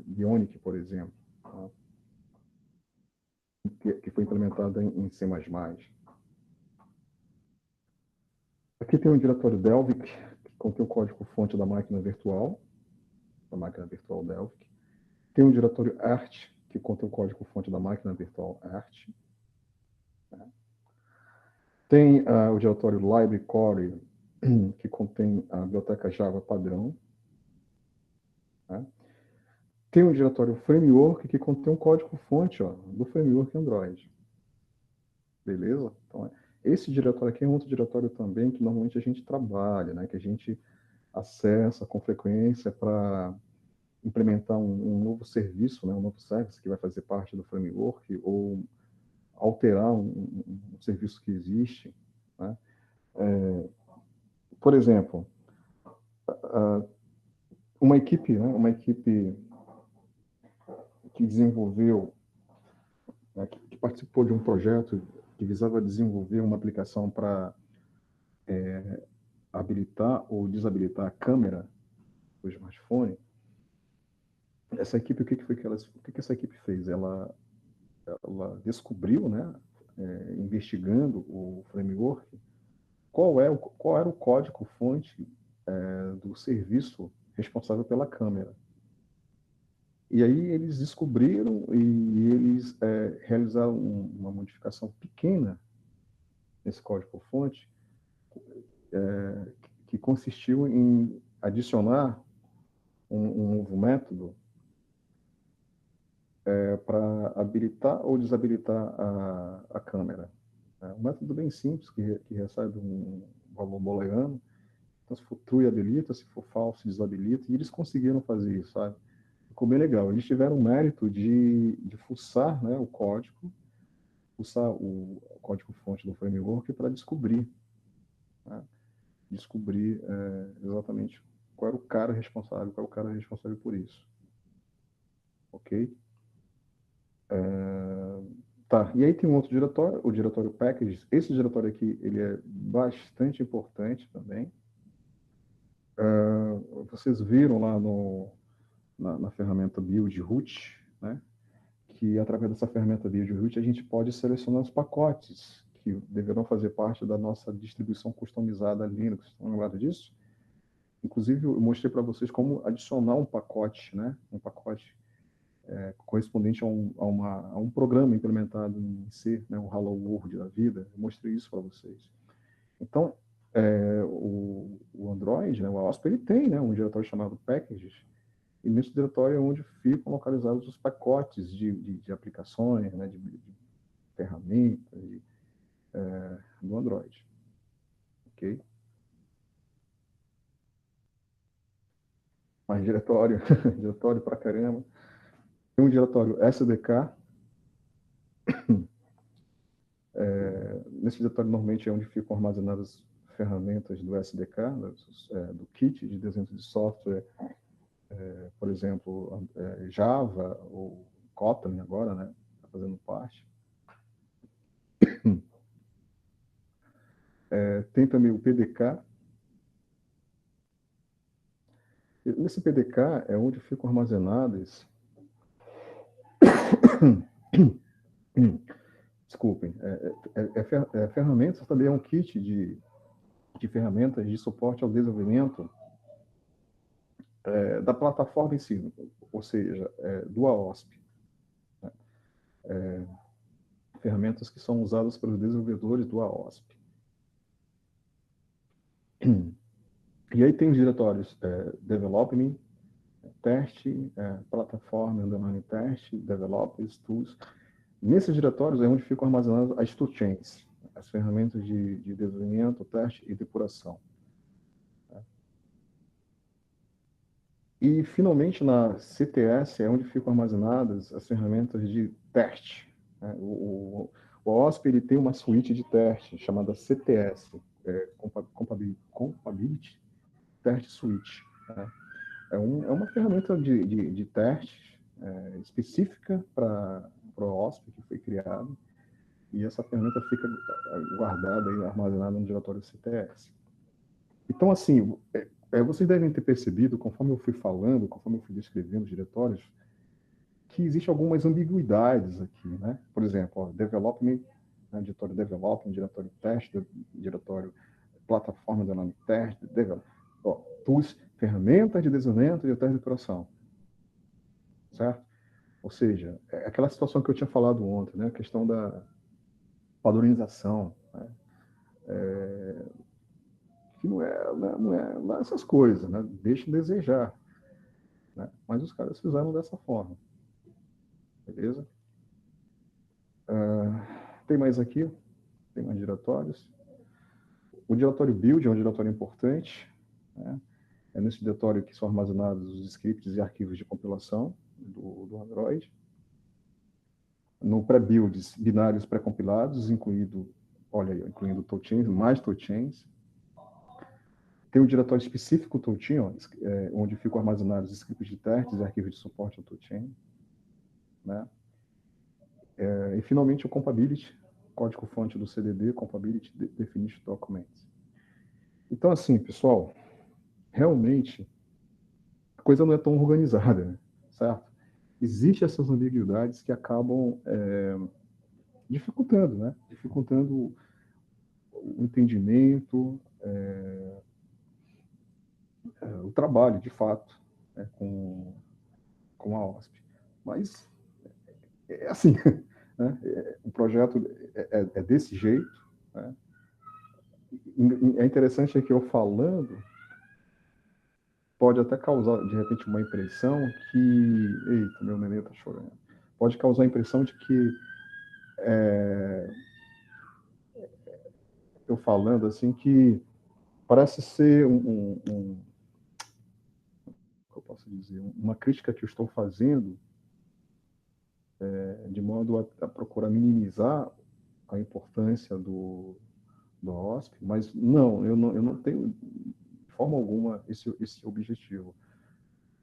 Bionic, por exemplo, tá? que foi implementada em C++. Aqui tem um diretório Delvik, que contém o código-fonte da máquina virtual Delvik. Tem um diretório Art, que contém o código-fonte da máquina virtual Art. Tem o diretório Library Core, que contém a biblioteca Java padrão. Né? Tem um diretório Framework, que contém um código-fonte do Framework Android. Beleza? Então, esse diretório aqui é um outro diretório também que normalmente a gente trabalha, né? Que a gente acessa com frequência para implementar um novo serviço, né? Um novo service que vai fazer parte do framework ou alterar um serviço que existe, né? Por exemplo, uma equipe, né? Uma equipe que desenvolveu, né? que participou de um projeto que visava desenvolver uma aplicação para habilitar ou desabilitar a câmera do smartphone. Essa equipe, o que essa equipe fez? Ela descobriu, né, investigando o framework, qual era o código-fonte do serviço responsável pela câmera. E aí eles descobriram e eles realizaram uma modificação pequena nesse código-fonte, que consistiu em adicionar um novo método para habilitar ou desabilitar a câmera. É um método bem simples, que recebe um valor booleano. Então, se for true, habilita; se for falso, desabilita. E eles conseguiram fazer isso, sabe? Ficou bem legal. Eles tiveram o mérito de fuçar, né, o código, fuçar o código-fonte do framework para descobrir, né, exatamente qual era o cara responsável por isso. Ok? Tá, e aí tem um outro diretório, o diretório packages. Esse diretório aqui, ele é bastante importante também. Vocês viram lá na ferramenta build root, né, que através dessa ferramenta build root a gente pode selecionar os pacotes que deverão fazer parte da nossa distribuição customizada Linux. Estão lembrados disso? Inclusive, eu mostrei para vocês como adicionar um pacote, né, um pacote correspondente a um programa implementado em C, né, um Hello World da vida. Eu mostrei isso para vocês. Então, o Android, né, o AOSP, ele tem, né, um diretório chamado packages, e nesse diretório é onde ficam localizados os pacotes de aplicações, né, de ferramentas do Android. Ok? Mais diretório, diretório pra caramba. Tem um diretório SDK. Nesse diretório, normalmente, é onde ficam armazenadas ferramentas do SDK, do kit de desenvolvimento de software, por exemplo, Java ou Kotlin agora, né, está fazendo parte. Tem também o PDK. Nesse PDK é onde ficam armazenadas desculpem, ferramentas. Também é um kit de ferramentas de suporte ao desenvolvimento da plataforma em si, ou seja, do AOSP. Né? Ferramentas que são usadas pelos desenvolvedores do AOSP. E aí tem os diretórios Development, Teste, Plataforma, Underline Teste, Developers, Tools. Nesses diretórios é onde ficam armazenadas as toolchains, as ferramentas de desenvolvimento, teste e depuração. E, finalmente, na CTS é onde ficam armazenadas as ferramentas de teste. O OSP ele tem uma suíte de teste chamada CTS, Compatibility Test Suite. Né? É uma ferramenta de teste específica para o OSP que foi criada, e essa ferramenta fica guardada e armazenada no diretório CTS. Então, assim, vocês devem ter percebido, conforme eu fui falando, conforme eu fui descrevendo os diretórios, que existem algumas ambiguidades aqui, né? Por exemplo, development, né, diretório development, diretório teste, diretório plataforma de nome teste, tools, ferramentas de desenvolvimento e teste de operação, certo? Ou seja, aquela situação que eu tinha falado ontem, né? A questão da padronização, né? Que não é essas coisas, né? Deixa de desejar, né? Mas os caras fizeram dessa forma, beleza? Tem mais aqui, tem mais diretórios. O diretório build é um diretório importante, né? É nesse diretório que são armazenados os scripts e arquivos de compilação do Android. No pré-builds, binários pré-compilados, incluindo toolchains, mais toolchains. Tem um diretório específico toolchain, onde ficam armazenados scripts de testes e arquivos de suporte ao toolchain. Né? E, finalmente, o compatibility, código-fonte do CDD, Compatibility Definition Documents. Então, assim, pessoal, realmente, a coisa não é tão organizada, né? Certo? Existem essas ambiguidades que acabam dificultando, né? Dificultando o entendimento, o trabalho, de fato, né, com a OSP. Mas é assim, né? O projeto é desse jeito, né? É interessante que eu falando pode até causar, de repente, uma impressão que... Eita, meu neném está chorando. Pode causar a impressão de que eu falando assim que parece ser eu posso dizer, uma crítica que eu estou fazendo de modo a procurar minimizar a importância do OSP, mas eu não tenho de forma alguma esse objetivo.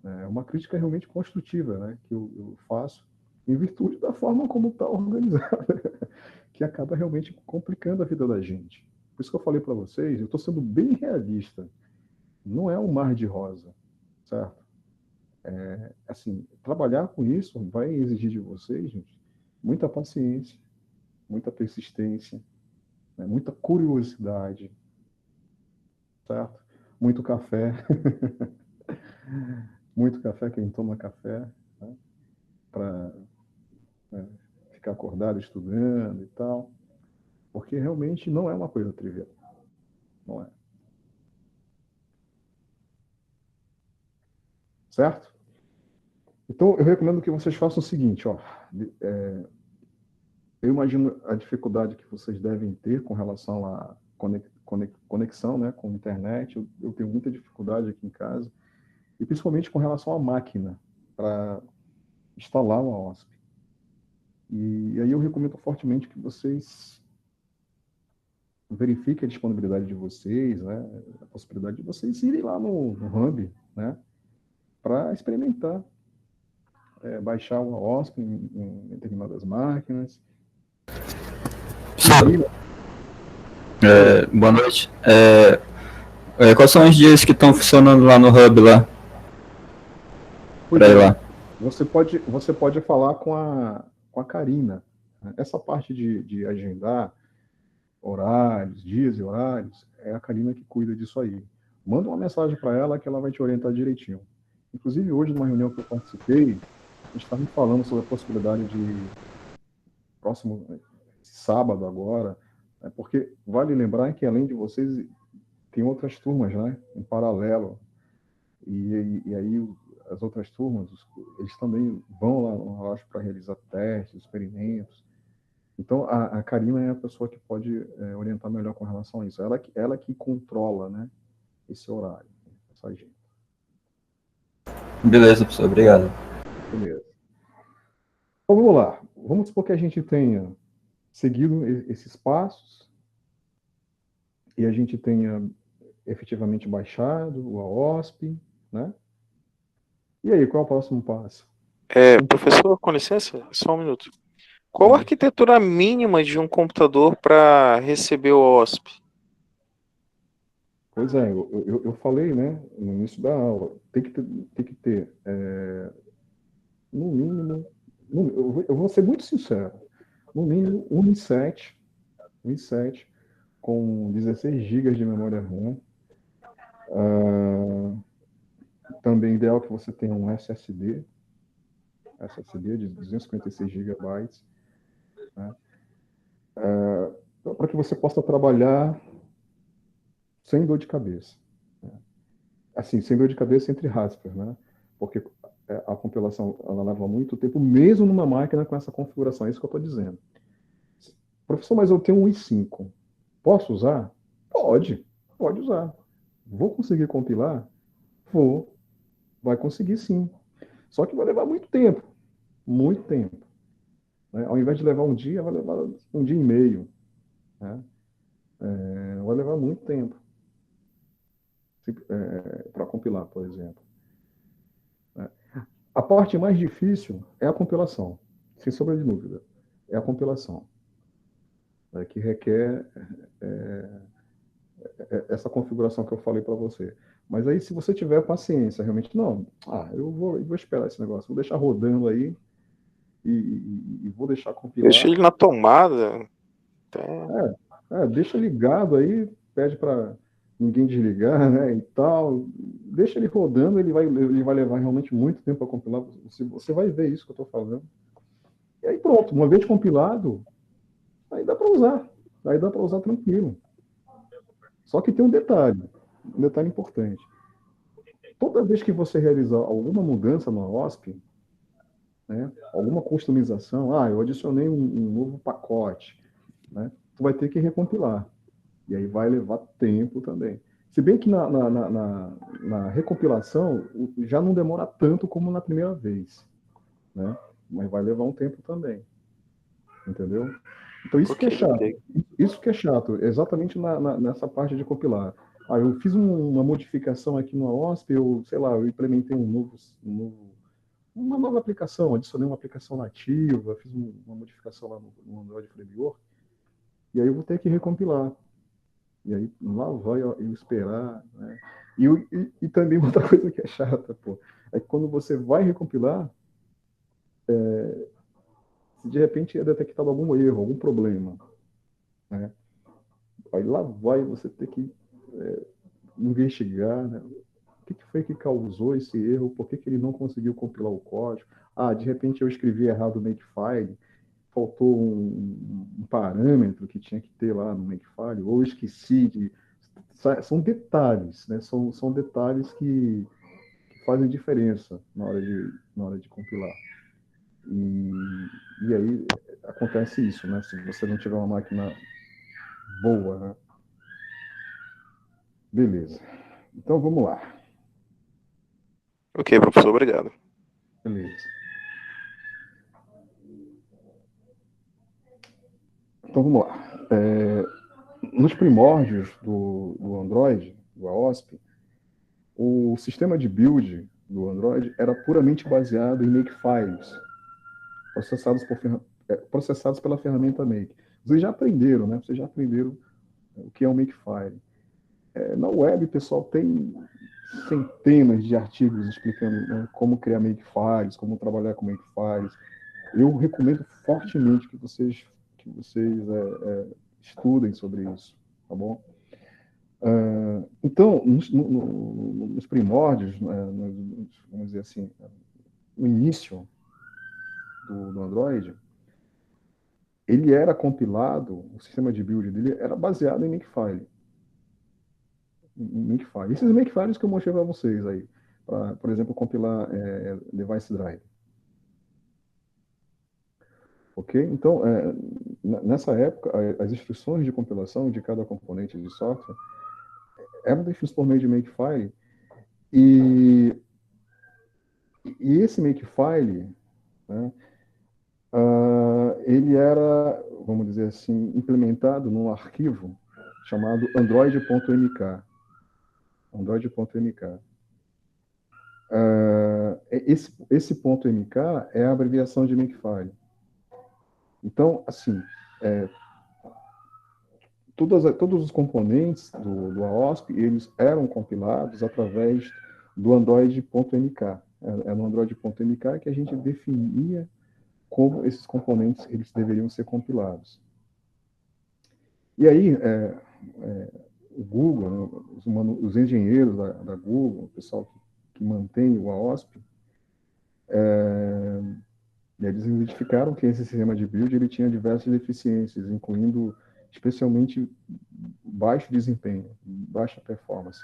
É uma crítica realmente construtiva, né, que eu faço em virtude da forma como está organizada, que acaba realmente complicando a vida da gente. Por isso que eu falei para vocês, eu estou sendo bem realista. Não é um mar de rosa, certo? Assim, trabalhar com isso vai exigir de vocês, gente, muita paciência, muita persistência, né, muita curiosidade, certo? Muito café, muito café, quem toma café, né, para ficar acordado estudando e tal, porque realmente não é uma coisa trivial, não é, certo? Então, eu recomendo que vocês façam o seguinte, ó, eu imagino a dificuldade que vocês devem ter com relação à conexão, né, com a internet. Eu tenho muita dificuldade aqui em casa, e principalmente com relação à máquina, para instalar uma OSP. E aí eu recomendo fortemente que vocês verifiquem a disponibilidade de vocês, né, a possibilidade de vocês irem lá no Hub, né, para experimentar, baixar uma OSP em determinadas máquinas. Saulo, boa noite. Quais são os dias que estão funcionando lá no Hub lá? Pois é, lá. Você pode falar com a Karina. Essa parte de agendar horários, dias e horários, é a Karina que cuida disso aí. Manda uma mensagem para ela que ela vai te orientar direitinho. Inclusive, hoje, numa reunião que eu participei, a gente estava falando sobre a possibilidade de, próximo sábado agora, né, porque vale lembrar que, além de vocês, tem outras turmas, né, em paralelo. E aí as outras turmas, eles também vão lá no Rocha para realizar testes, experimentos. Então, a Karina é a pessoa que pode orientar melhor com relação a isso. Ela que controla, né, esse horário, essa agenda. Beleza, professor, obrigado. Beleza. Então, vamos lá. Vamos supor que a gente tenha seguido esses passos e a gente tenha efetivamente baixado a OSP, né? E aí, qual é o próximo passo? Professor, com licença, só um minuto. Qual a arquitetura mínima de um computador para receber o OSP? Pois é, eu falei, né, no início da aula, tem que ter no mínimo, eu vou ser muito sincero, no mínimo um i7 com 16 GB de memória RAM. Também é ideal que você tenha um SSD de 256 GB, né, para que você possa trabalhar sem dor de cabeça. Né? Assim, sem dor de cabeça entre aspas, né? Porque a compilação ela leva muito tempo, mesmo numa máquina com essa configuração, é isso que eu estou dizendo. Professor, mas eu tenho um i5. Posso usar? Pode usar. Vou conseguir compilar? Vou. Vai conseguir sim. Só que vai levar muito tempo. Muito tempo. Né? Ao invés de levar um dia, vai levar um dia e meio. Né? Vai levar muito tempo para compilar, por exemplo. A parte mais difícil é a compilação, sem sombra de dúvida. É a compilação. que requer essa configuração que eu falei para você. Mas aí, se você tiver paciência, realmente, não, eu vou esperar esse negócio, vou deixar rodando aí e vou deixar Deixa compilar. ele na tomada. Até... Deixa ligado aí, pede para ninguém desligar, né, e tal. Deixa ele rodando, ele vai levar realmente muito tempo para compilar. Você vai ver isso que eu estou falando. E aí pronto, uma vez compilado, aí dá para usar. Aí dá para usar tranquilo. Só que tem um detalhe importante. Toda vez que você realizar alguma mudança no OSP, né, alguma customização, eu adicionei um novo pacote, né, tu vai ter que recompilar. E aí vai levar tempo também. Se bem que na recompilação já não demora tanto como na primeira vez, né? Mas vai levar um tempo também, entendeu? Então isso que é Ok, chato. Isso que é chato, exatamente nessa parte de compilar. Eu fiz uma modificação aqui no OSP, sei lá, eu implementei uma nova aplicação, adicionei uma aplicação nativa, fiz uma modificação lá no Android Framework, e aí eu vou ter que recompilar. E aí lá vai eu esperar, né? E também outra coisa que é chata, pô, é que quando você vai recompilar, se de repente é detectado algum erro, algum problema, né? Aí lá vai você ter que investigar, né? O que foi que causou esse erro? Por que ele não conseguiu compilar o código? De repente eu escrevi errado o makefile, faltou um parâmetro que tinha que ter lá no makefile, ou esqueci de... São detalhes, né? São detalhes que fazem diferença na hora de compilar. E aí acontece isso, né? Se você não tiver uma máquina boa, né? Beleza. Então vamos lá. ok, professor, obrigado. Beleza. Então vamos lá. Nos primórdios do Android, do AOSP, o sistema de build do Android era puramente baseado em makefiles, processados pela ferramenta Make. Vocês já aprenderam, né? Vocês já aprenderam o que é um makefile. Na web, pessoal, tem centenas de artigos explicando, né, como criar makefiles, como trabalhar com makefiles. Eu recomendo fortemente que vocês estudem sobre isso, tá bom? Então, nos primórdios, vamos dizer assim, no início do Android, ele era compilado, o sistema de build dele era baseado em Makefile. Esses Makefiles que eu mostrei para vocês aí, para, por exemplo, compilar Device Drive. Ok? Então, nessa época, as instruções de compilação de cada componente de software eram definidas por meio de Makefile, e, e esse Makefile, né, ele era, vamos dizer assim, implementado num arquivo chamado android.mk. Android.mk. Esse ponto .mk é a abreviação de Makefile. Então, assim, todos os componentes do AOSP, eles eram compilados através do Android.mk. É no Android.mk que a gente definia como esses componentes eles deveriam ser compilados. E aí, o Google, né, os engenheiros da Google, o pessoal que mantém o AOSP, eles identificaram que esse sistema de build ele tinha diversas deficiências, incluindo especialmente baixo desempenho, baixa performance,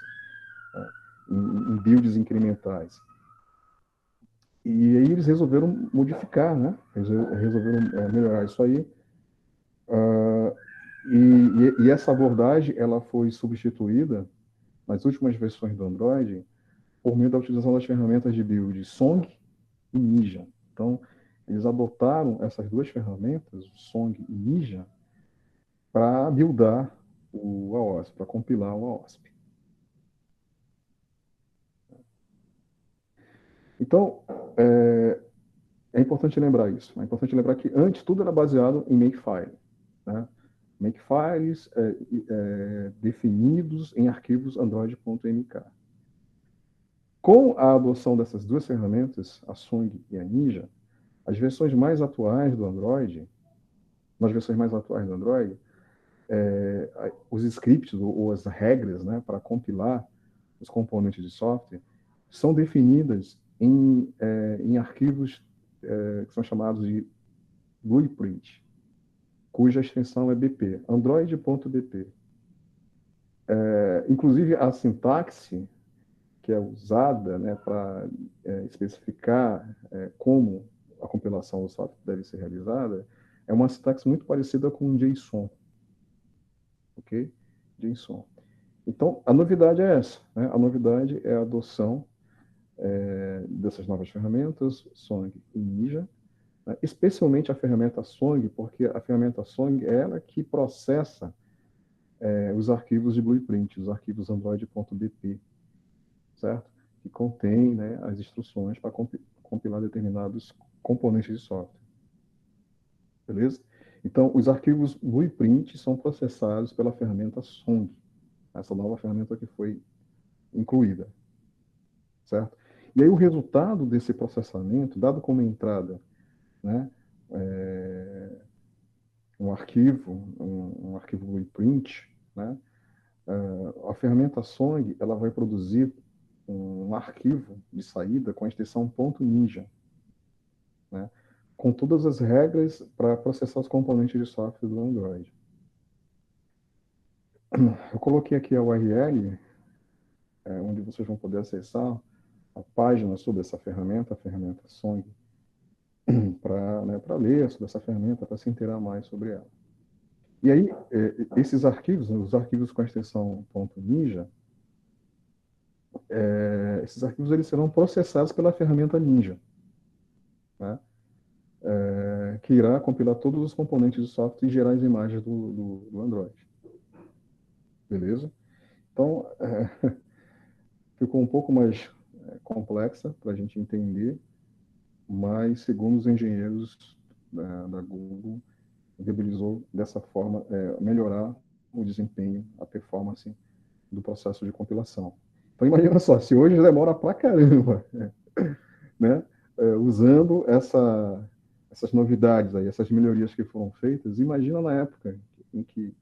né, em builds incrementais. E aí eles resolveram modificar, né? Eles resolveram melhorar isso aí. E essa abordagem ela foi substituída nas últimas versões do Android por meio da utilização das ferramentas de build Song e Ninja. Então, eles adotaram essas duas ferramentas, o Song e Ninja, para buildar o AOSP, para compilar o AOSP. Então, é importante lembrar isso. É importante lembrar que antes tudo era baseado em Makefile, né? Makefiles definidos em arquivos android.mk. Com a adoção dessas duas ferramentas, a Song e a Ninja, as versões mais atuais do Android, nas versões mais atuais do Android, os scripts ou as regras, né, para compilar os componentes de software são definidas em arquivos que são chamados de blueprint, cuja extensão é BP, android.bp. Inclusive, a sintaxe que é usada, né, para especificar como a compilação do software deve ser realizada é uma sintaxe muito parecida com o JSON, ok? JSON. Então, a novidade é essa, né? A novidade é a adoção dessas novas ferramentas, Song e Ninja, né? Especialmente a ferramenta Song, porque a ferramenta Song é ela que processa os arquivos de blueprint, os arquivos android.bp, certo? Que contém, né, as instruções para compilar determinados componentes de software. Beleza? Então, os arquivos blueprint são processados pela ferramenta Song, essa nova ferramenta que foi incluída, certo? E aí o resultado desse processamento, dado como entrada, né, um arquivo blueprint, né, a ferramenta Song ela vai produzir um arquivo de saída com a extensão .ninja, né, com todas as regras para processar os componentes de software do Android. Eu coloquei aqui a URL, onde vocês vão poder acessar a página sobre essa ferramenta, a ferramenta Song, para ler sobre essa ferramenta, para se inteirar mais sobre ela. E aí, esses arquivos, os arquivos com a extensão .ninja, esses arquivos eles serão processados pela ferramenta Ninja, né? Que irá compilar todos os componentes do software e gerar as imagens do Android. Beleza? Então, ficou um pouco mais complexa para a gente entender, mas, segundo os engenheiros da Google, viabilizou dessa forma melhorar o desempenho, a performance do processo de compilação. Então, imagina só, se hoje demora pra caramba, né, usando essas novidades aí, essas melhorias que foram feitas, imagina na época em que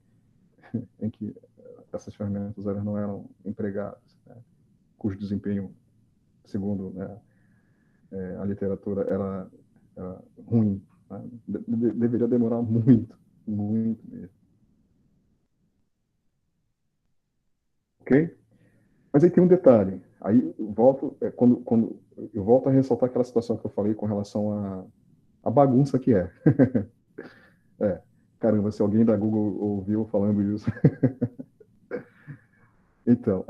essas ferramentas elas não eram empregadas, né, cujo desempenho, segundo, né, a literatura, era ruim. Né? Deveria demorar muito, muito mesmo. Ok? Mas aí tem um detalhe. Aí eu volto, quando eu volto a ressaltar aquela situação que eu falei com relação à bagunça que é. Caramba, se alguém da Google ouviu falando isso. Então,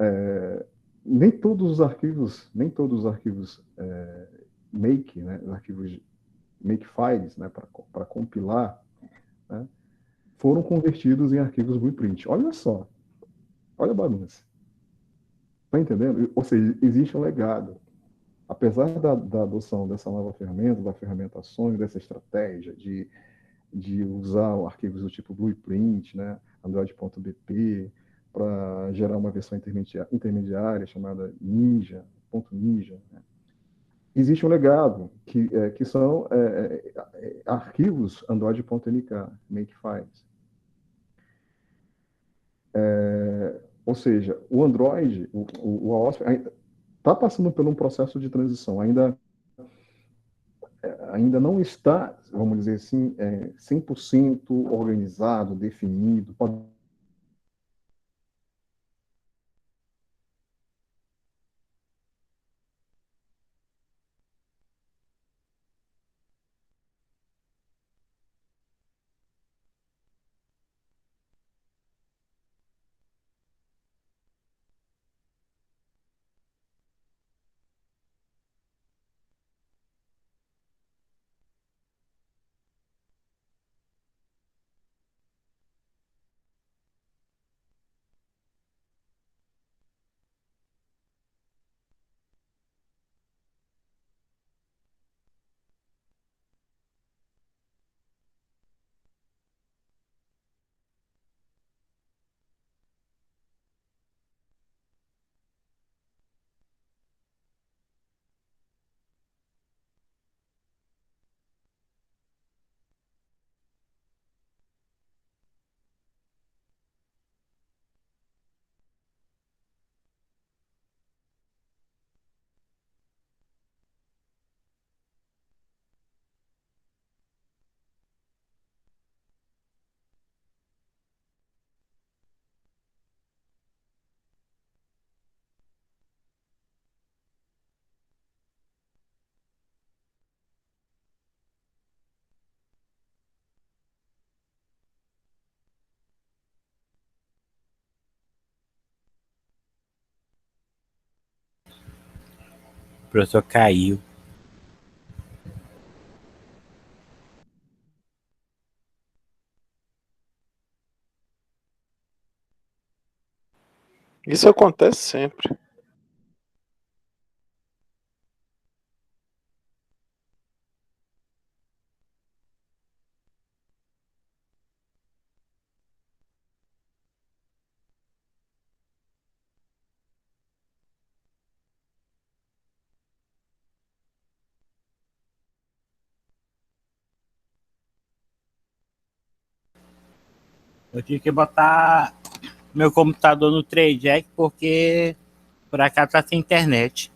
nem todos os arquivos make, né, os arquivos makefiles, né, para compilar, né, foram convertidos em arquivos blueprint. Olha só, olha a bagunça. Está entendendo? Ou seja, existe um legado. Apesar da adoção dessa nova ferramenta, da ferramenta Song, dessa estratégia de usar arquivos do tipo blueprint, né, android.bp, para gerar uma versão intermediária chamada Ninja, .ninja, né? Existe um legado, que são arquivos android.mk, makefiles. Ou seja, o Android, o AOSP, está passando por um processo de transição, ainda não está, vamos dizer assim, 100% organizado, definido. professor caiu. Isso acontece sempre. Eu tive que botar meu computador no 3Jack porque por acaso tá sem internet.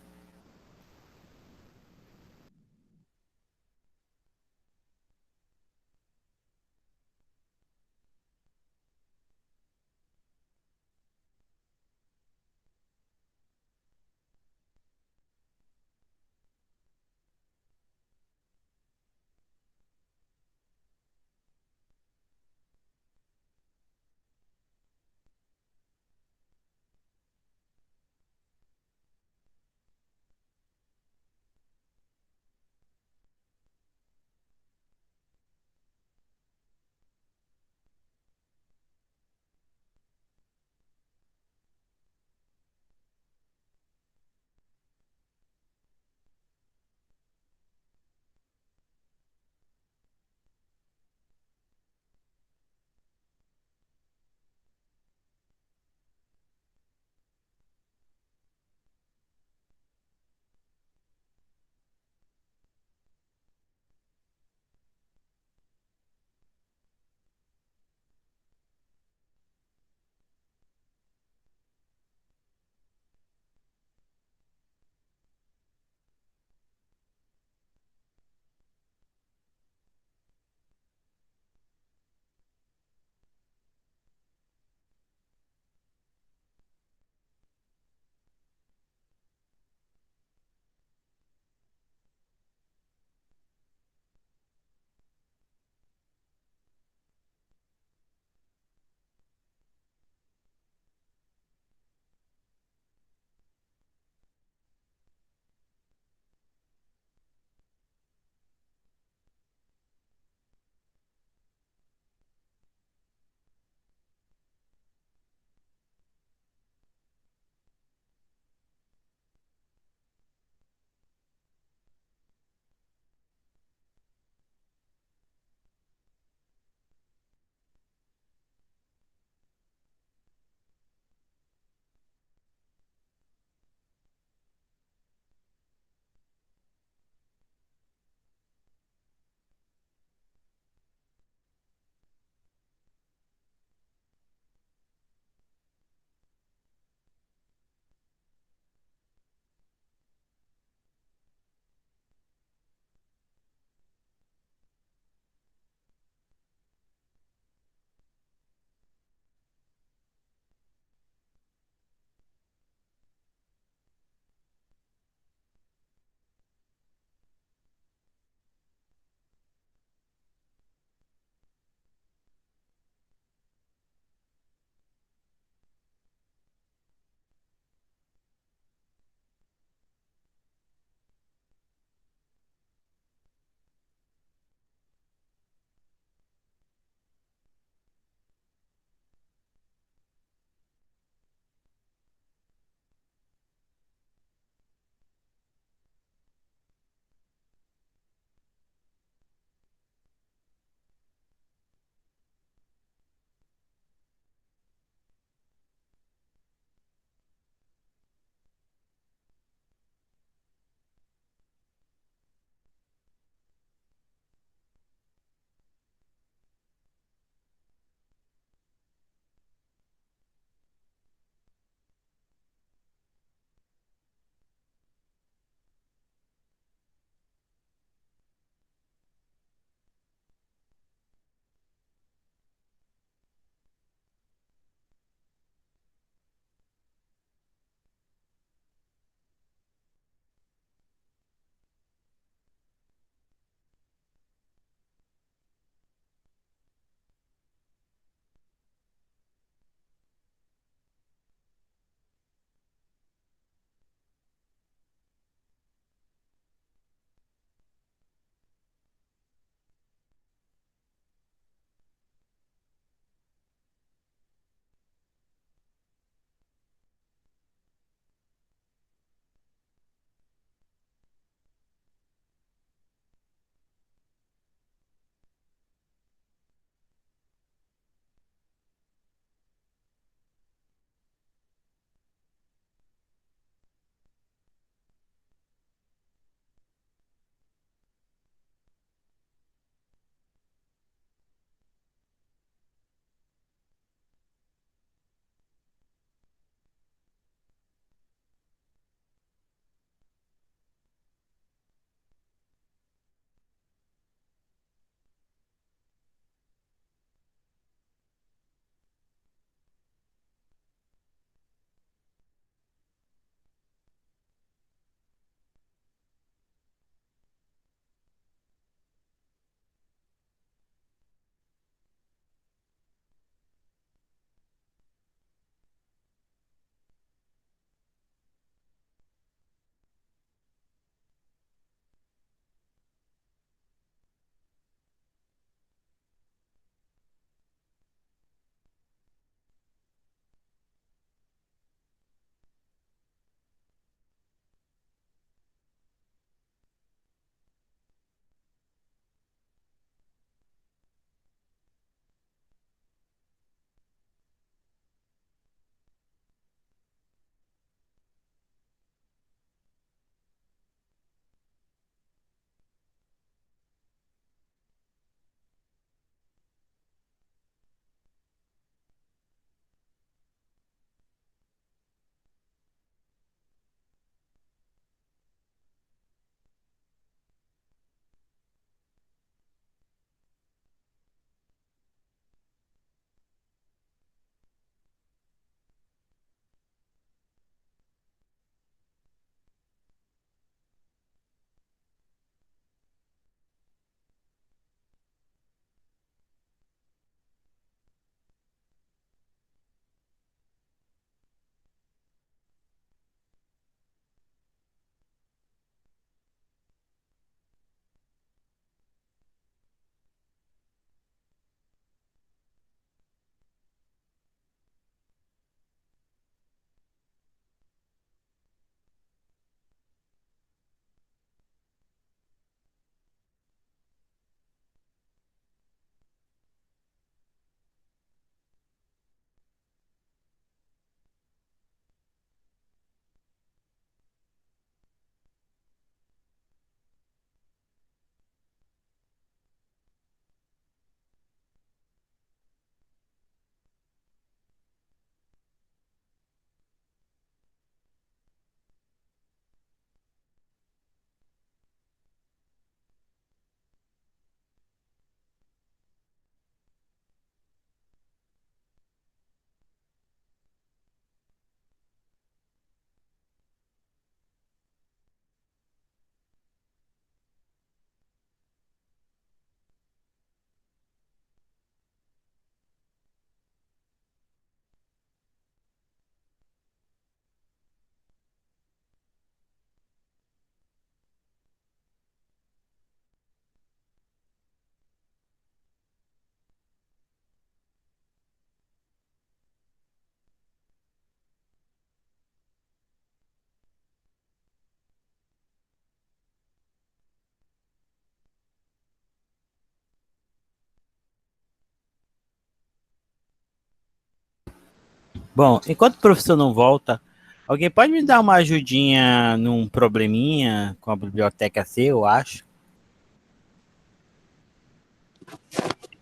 Bom, enquanto o professor não volta, alguém pode me dar uma ajudinha num probleminha com a biblioteca C, eu acho?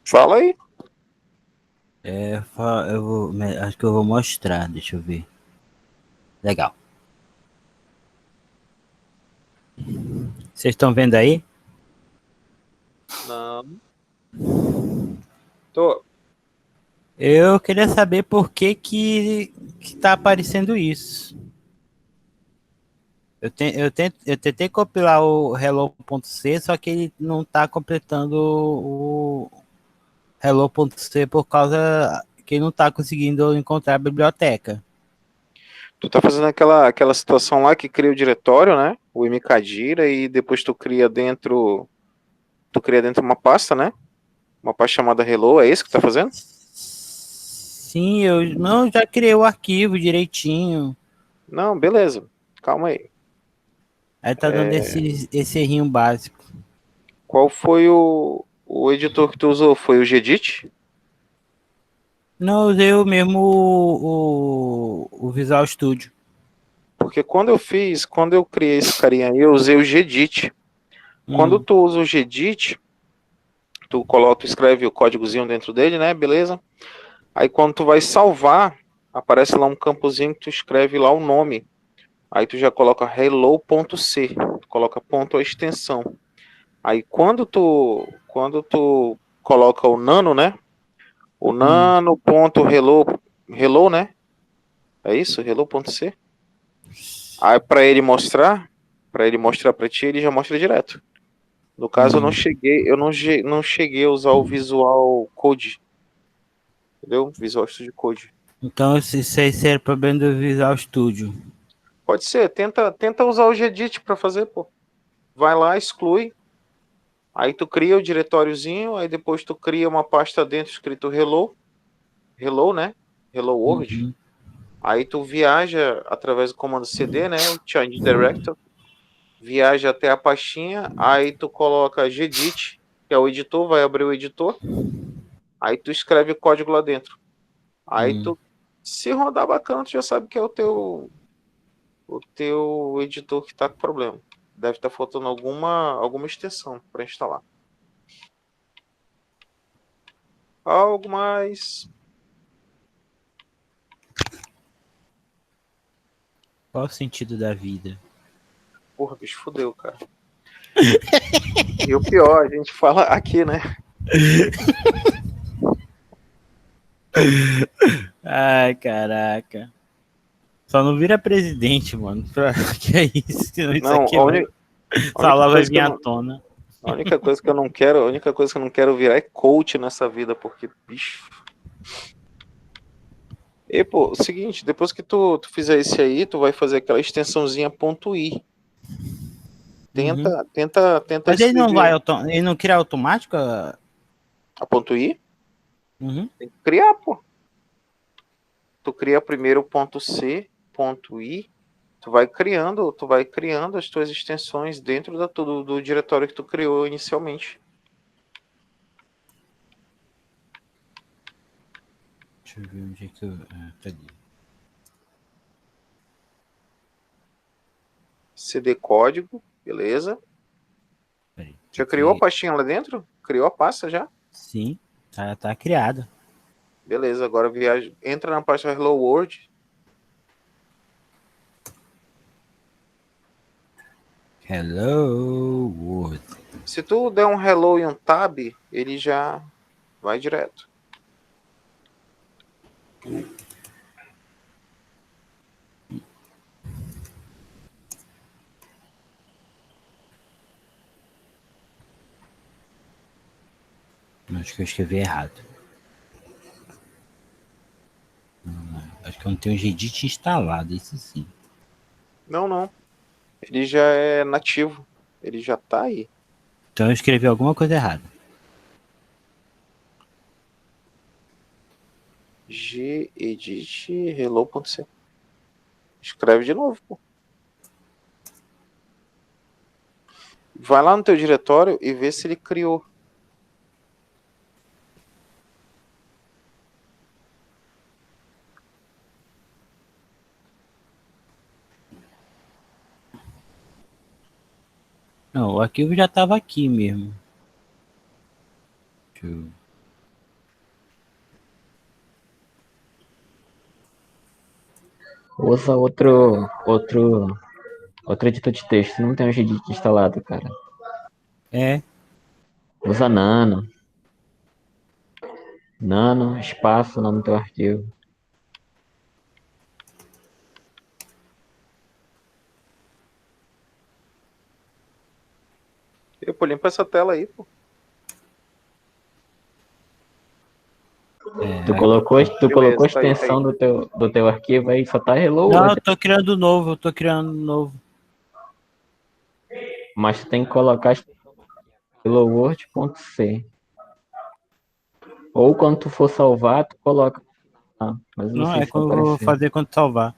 Fala aí. Acho que eu vou mostrar, deixa eu ver. Legal. Vocês estão vendo aí? Não. Tô. Eu queria saber por que tá aparecendo isso. Eu tentei compilar o hello.c, só que ele não está completando o hello.c por causa que ele não está conseguindo encontrar a biblioteca. Tu tá fazendo aquela situação lá que cria o diretório, né? O mkdir, e depois tu cria dentro uma pasta, né? Uma pasta chamada hello, é isso que tu tá fazendo? Sim, eu já criei o arquivo direitinho. Não, beleza. Calma aí. Aí tá dando esse errinho básico. Qual foi o editor que tu usou? Foi o Gedit? Não usei o mesmo o Visual Studio. Porque quando eu criei esse carinha aí, eu usei o Gedit. Quando tu usa o Gedit, tu escreve o códigozinho dentro dele, né? Beleza? Aí quando tu vai salvar, aparece lá um campozinho que tu escreve lá o nome. Aí tu já coloca hello.c, coloca ponto a extensão. Aí quando tu coloca o nano, né? O nano.hello, né? É isso? Hello.c. Aí para ele mostrar para ti, ele já mostra direto. No caso, eu não cheguei a usar o Visual Code. Entendeu? Visual Studio Code. Então esse aí seria o problema do Visual Studio. Pode ser, tenta usar o Gedit para fazer, pô. Vai lá, exclui. Aí tu cria o diretóriozinho, aí depois tu cria uma pasta dentro escrito hello, né? Hello World. Aí tu viaja através do comando CD, né? O change director. Viaja até a pastinha, aí tu coloca gedit, que é o editor, vai abrir o editor. Aí tu escreve o código lá dentro. Aí tu, se rodar bacana, tu já sabe que é o teu editor que tá com problema. Deve estar faltando alguma extensão para instalar. Algo mais. Qual o sentido da vida? Porra, bicho, fudeu, cara. E o pior, a gente fala aqui, né? Ai, caraca. Só não vira presidente, mano. Que é isso? Senão isso Não, aqui a vai... única Falar vai coisa que vir eu à não, tona. a única coisa que eu não quero, a única coisa que eu não quero virar é coach nessa vida, porque, bicho. E, pô, o seguinte, depois que tu fizer esse aí, tu vai fazer aquela extensãozinha .i. Tenta Mas ele não escrever ele não cria automático? a .i. Tem que Uhum. criar, pô. Tu cria primeiro o .c, .i. Tu vai criando as tuas extensões dentro do diretório que tu criou inicialmente. Deixa eu ver onde é que eu... cadê? CD código, beleza. Peraí. Já criou a pastinha lá dentro? Criou a pasta já? Sim, tá criado. Beleza, agora entra na pasta Hello World. Hello World. Se tu der um Hello e um Tab, ele já vai direto. Acho que eu escrevi errado. Acho que eu não tenho o Gedit instalado, isso sim. Não. Ele já é nativo. Ele já tá aí. Então eu escrevi alguma coisa errada. gedit hello.c. Escreve de novo, pô. Vai lá no teu diretório e vê se ele criou. Não, o arquivo já estava aqui mesmo. Deixa eu... Usa outro editor de texto. Não tem um Gedit instalado, cara. É, Usa Nano. Nano, espaço, nome do teu arquivo. Pô, limpa essa tela aí, pô. Tu colocou a Beleza, tá aí, extensão do teu arquivo aí, só tá Hello não, eu World. tô criando novo, Mas tu tem que colocar Hello World.c. Ou quando tu for salvar, tu coloca. Ah, mas eu não Não, sei é se vai como eu vou aparecer. fazer quando salvar.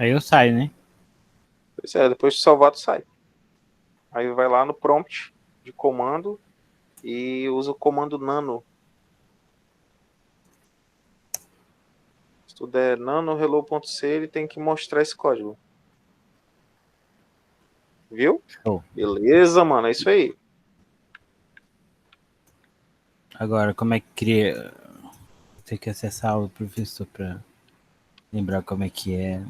Aí eu saio, né? Pois é, depois de salvar, tu sai. Aí vai lá no prompt de comando e usa o comando nano. Se tu der nano hello.c, ele tem que mostrar esse código. Viu? Show. Beleza, mano, é isso aí. Agora, como é que cria? Tem que acessar o professor pra lembrar como é que é.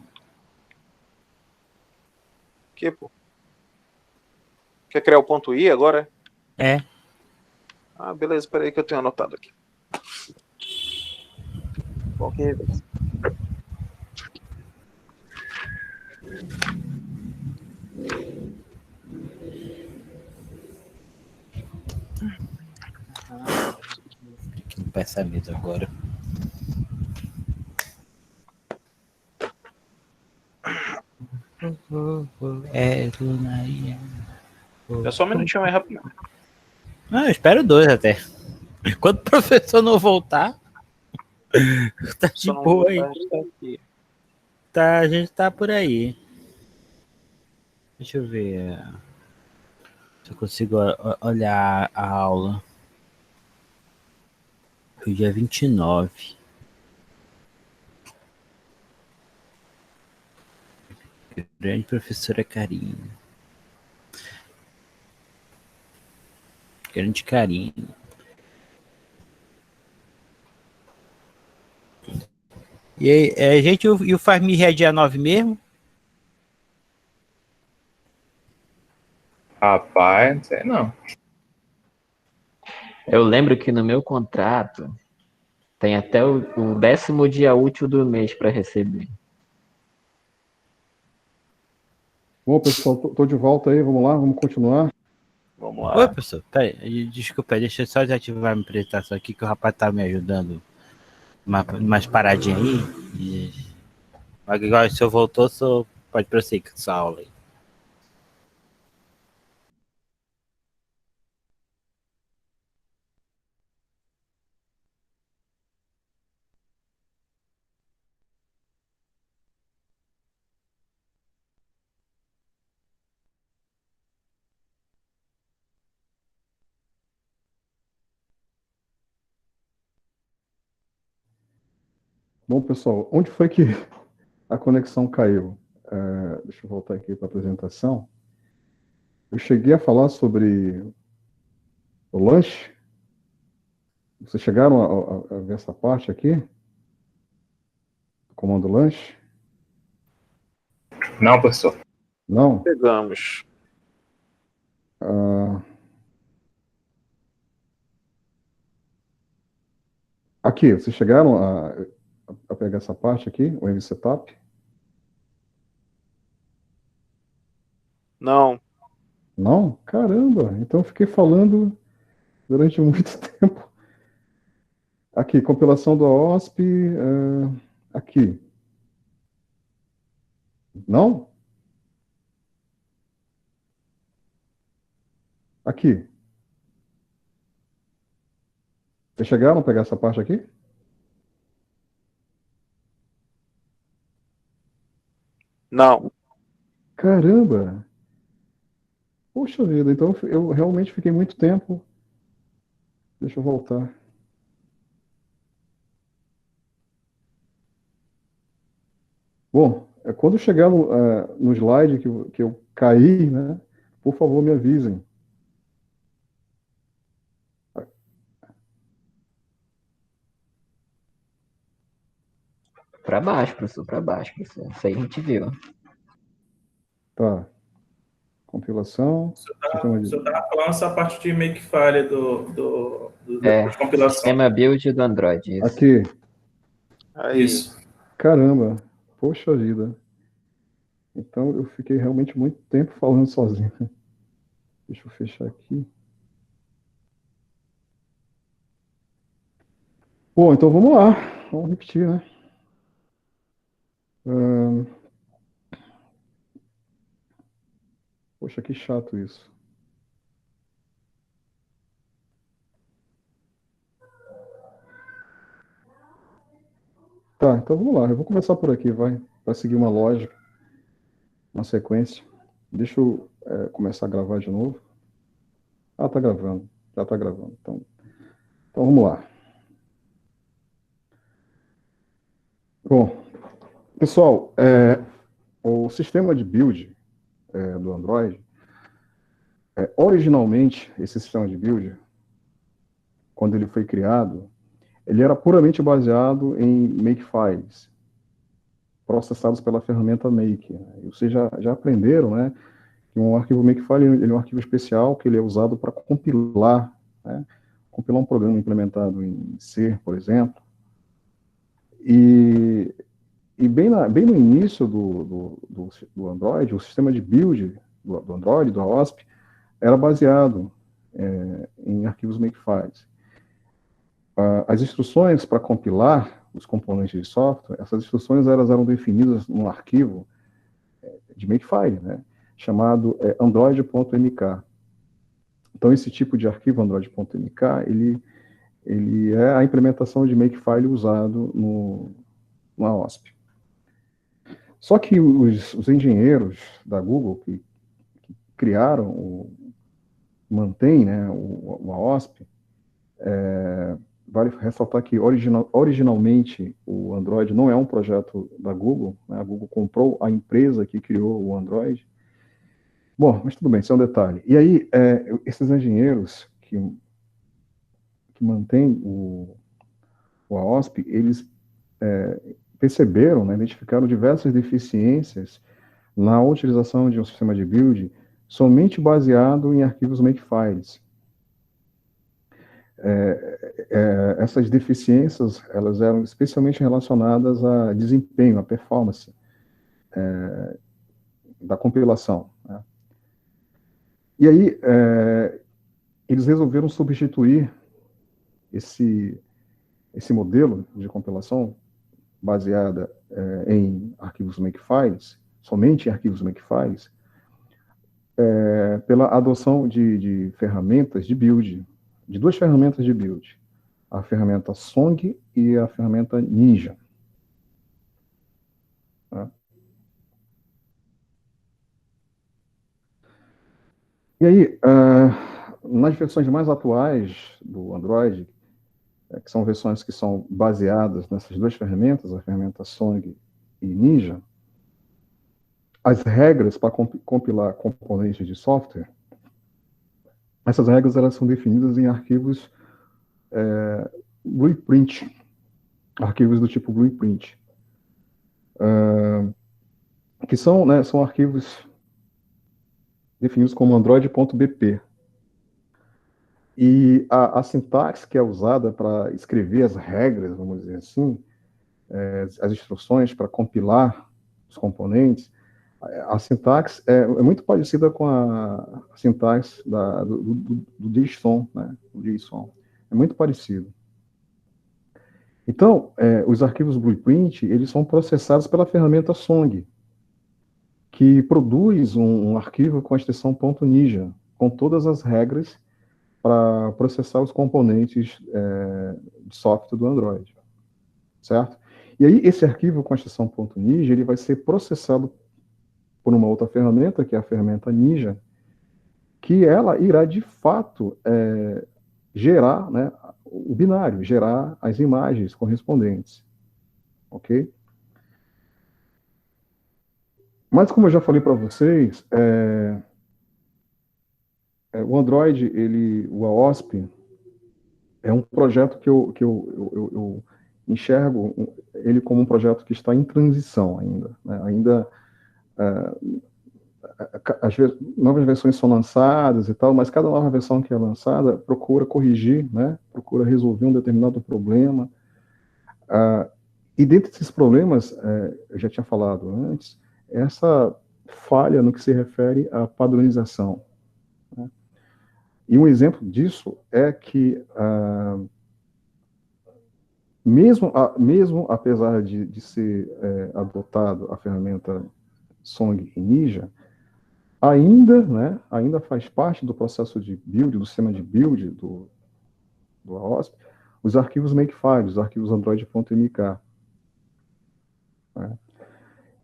Que, pô? Quer criar o ponto I agora? É, Ah, beleza, peraí que eu tenho anotado aqui. Ok, beleza. aqui no pensamento agora. É, Lunaria. É só um minutinho aí, rapidinho. Não, eu espero 2 até. Quando o professor não voltar, tá de Só não boa aí. voltar, a gente tá aqui. Tá, a gente tá por aí. Deixa eu ver se eu consigo olhar a aula. Foi dia 29. Grande professora Carinho. Grande carinho. E aí, gente, e o Faz Me é dia 9 mesmo? Rapaz, não sei não. Eu lembro que no meu contrato tem até o 10º dia útil do mês para receber. Bom, pessoal, tô de volta aí, vamos lá, vamos continuar. Vamos Oi, lá. professor. Pera aí, desculpa, deixa eu só desativar minha apresentação aqui, que o rapaz tá me ajudando. Mais paradinha aí. Agora, se eu voltou, pode prosseguir com essa aula aí. Bom, pessoal, onde foi que a conexão caiu? Deixa eu voltar aqui para a apresentação. Eu cheguei a falar sobre o lanche. Vocês chegaram a ver essa parte aqui? Comando lanche? Não, professor. Não? Pegamos. Ah, aqui, vocês chegaram a pegar essa parte aqui, o MV Setup? Não. Não? Caramba! Então eu fiquei falando durante muito tempo. Aqui, compilação do OSP, aqui. Não? Aqui. Vocês chegaram a pegar essa parte aqui? Não. Caramba! Poxa vida, então eu realmente fiquei muito tempo. Deixa eu voltar. Bom, quando chegar no slide que eu caí, né? Por favor, me avisem. Pra baixo, professor, pra baixo, professor. Isso aí a gente viu. Tá. Compilação. O senhor estava falando essa parte de makefile de compilação. Sistema build do Android. Isso. Aqui. Aí. Isso. Caramba. Poxa vida. Então eu fiquei realmente muito tempo falando sozinho. Deixa eu fechar aqui. Bom, então vamos lá. Vamos repetir, né? Poxa, que chato isso. Tá, então vamos lá. Eu vou começar por aqui, vai seguir uma lógica, uma sequência. Deixa eu começar a gravar de novo. Ah, tá gravando. Já tá gravando. Então vamos lá. Bom, pessoal, o sistema de build do Android, originalmente, esse sistema de build, quando ele foi criado, ele era puramente baseado em makefiles, processados pela ferramenta Make. Vocês já aprenderam, né, que um arquivo Makefile ele é um arquivo especial que ele é usado para compilar, né, compilar um programa implementado em C, por exemplo. E bem no início do Android, o sistema de build do Android, do AOSP, era baseado em arquivos Makefiles. As instruções para compilar os componentes de software, essas instruções elas eram definidas num arquivo de Makefile, né, chamado android.mk. Então, esse tipo de arquivo android.mk, ele é a implementação de Makefile usado no AOSP. Só que os engenheiros da Google que criaram, mantém, né, o AOSP, vale ressaltar que originalmente o Android não é um projeto da Google, né, a Google comprou a empresa que criou o Android. Bom, mas tudo bem, isso é um detalhe. E aí, esses engenheiros que mantêm o AOSP, eles perceberam, né, identificaram diversas deficiências na utilização de um sistema de build somente baseado em arquivos Makefiles. Essas deficiências, elas eram especialmente relacionadas a desempenho, a performance da compilação, né? E aí, eles resolveram substituir esse modelo de compilação baseada em arquivos Makefiles, somente em arquivos Makefiles, pela adoção de ferramentas de build, de duas ferramentas de build, a ferramenta Song e a ferramenta Ninja. Tá? E aí, nas versões mais atuais do Android, que são versões que são baseadas nessas duas ferramentas, a ferramenta Song e Ninja, as regras para compilar componentes de software, essas regras elas são definidas em arquivos blueprint, arquivos do tipo blueprint, que são arquivos definidos como android.bp. E a sintaxe que é usada para escrever as regras, vamos dizer assim, as instruções para compilar os componentes, a sintaxe é muito parecida com a sintaxe do JSON, né? O JSON. É muito parecido. Então, os arquivos Blueprint, eles são processados pela ferramenta Song, que produz um arquivo com a extensão .ninja, com todas as regras para processar os componentes de software do Android, certo? E aí, esse arquivo com a extensão .ninja, ele vai ser processado por uma outra ferramenta, que é a ferramenta Ninja, que ela irá, de fato, gerar, né, o binário, gerar as imagens correspondentes, ok? Mas, como eu já falei para vocês, o Android, o AOSP, é um projeto que eu enxergo ele como um projeto que está em transição ainda, né? Ainda, às vezes, novas versões são lançadas e tal, mas cada nova versão que é lançada procura corrigir, né? Procura resolver um determinado problema. E dentre esses problemas, eu já tinha falado antes, essa falha no que se refere à padronização, né? E um exemplo disso é que, mesmo apesar de ser adotado a ferramenta Song e Ninja, ainda faz parte do processo de build, do sistema de build do AOSP, os arquivos Makefile, os arquivos Android.mk. Né?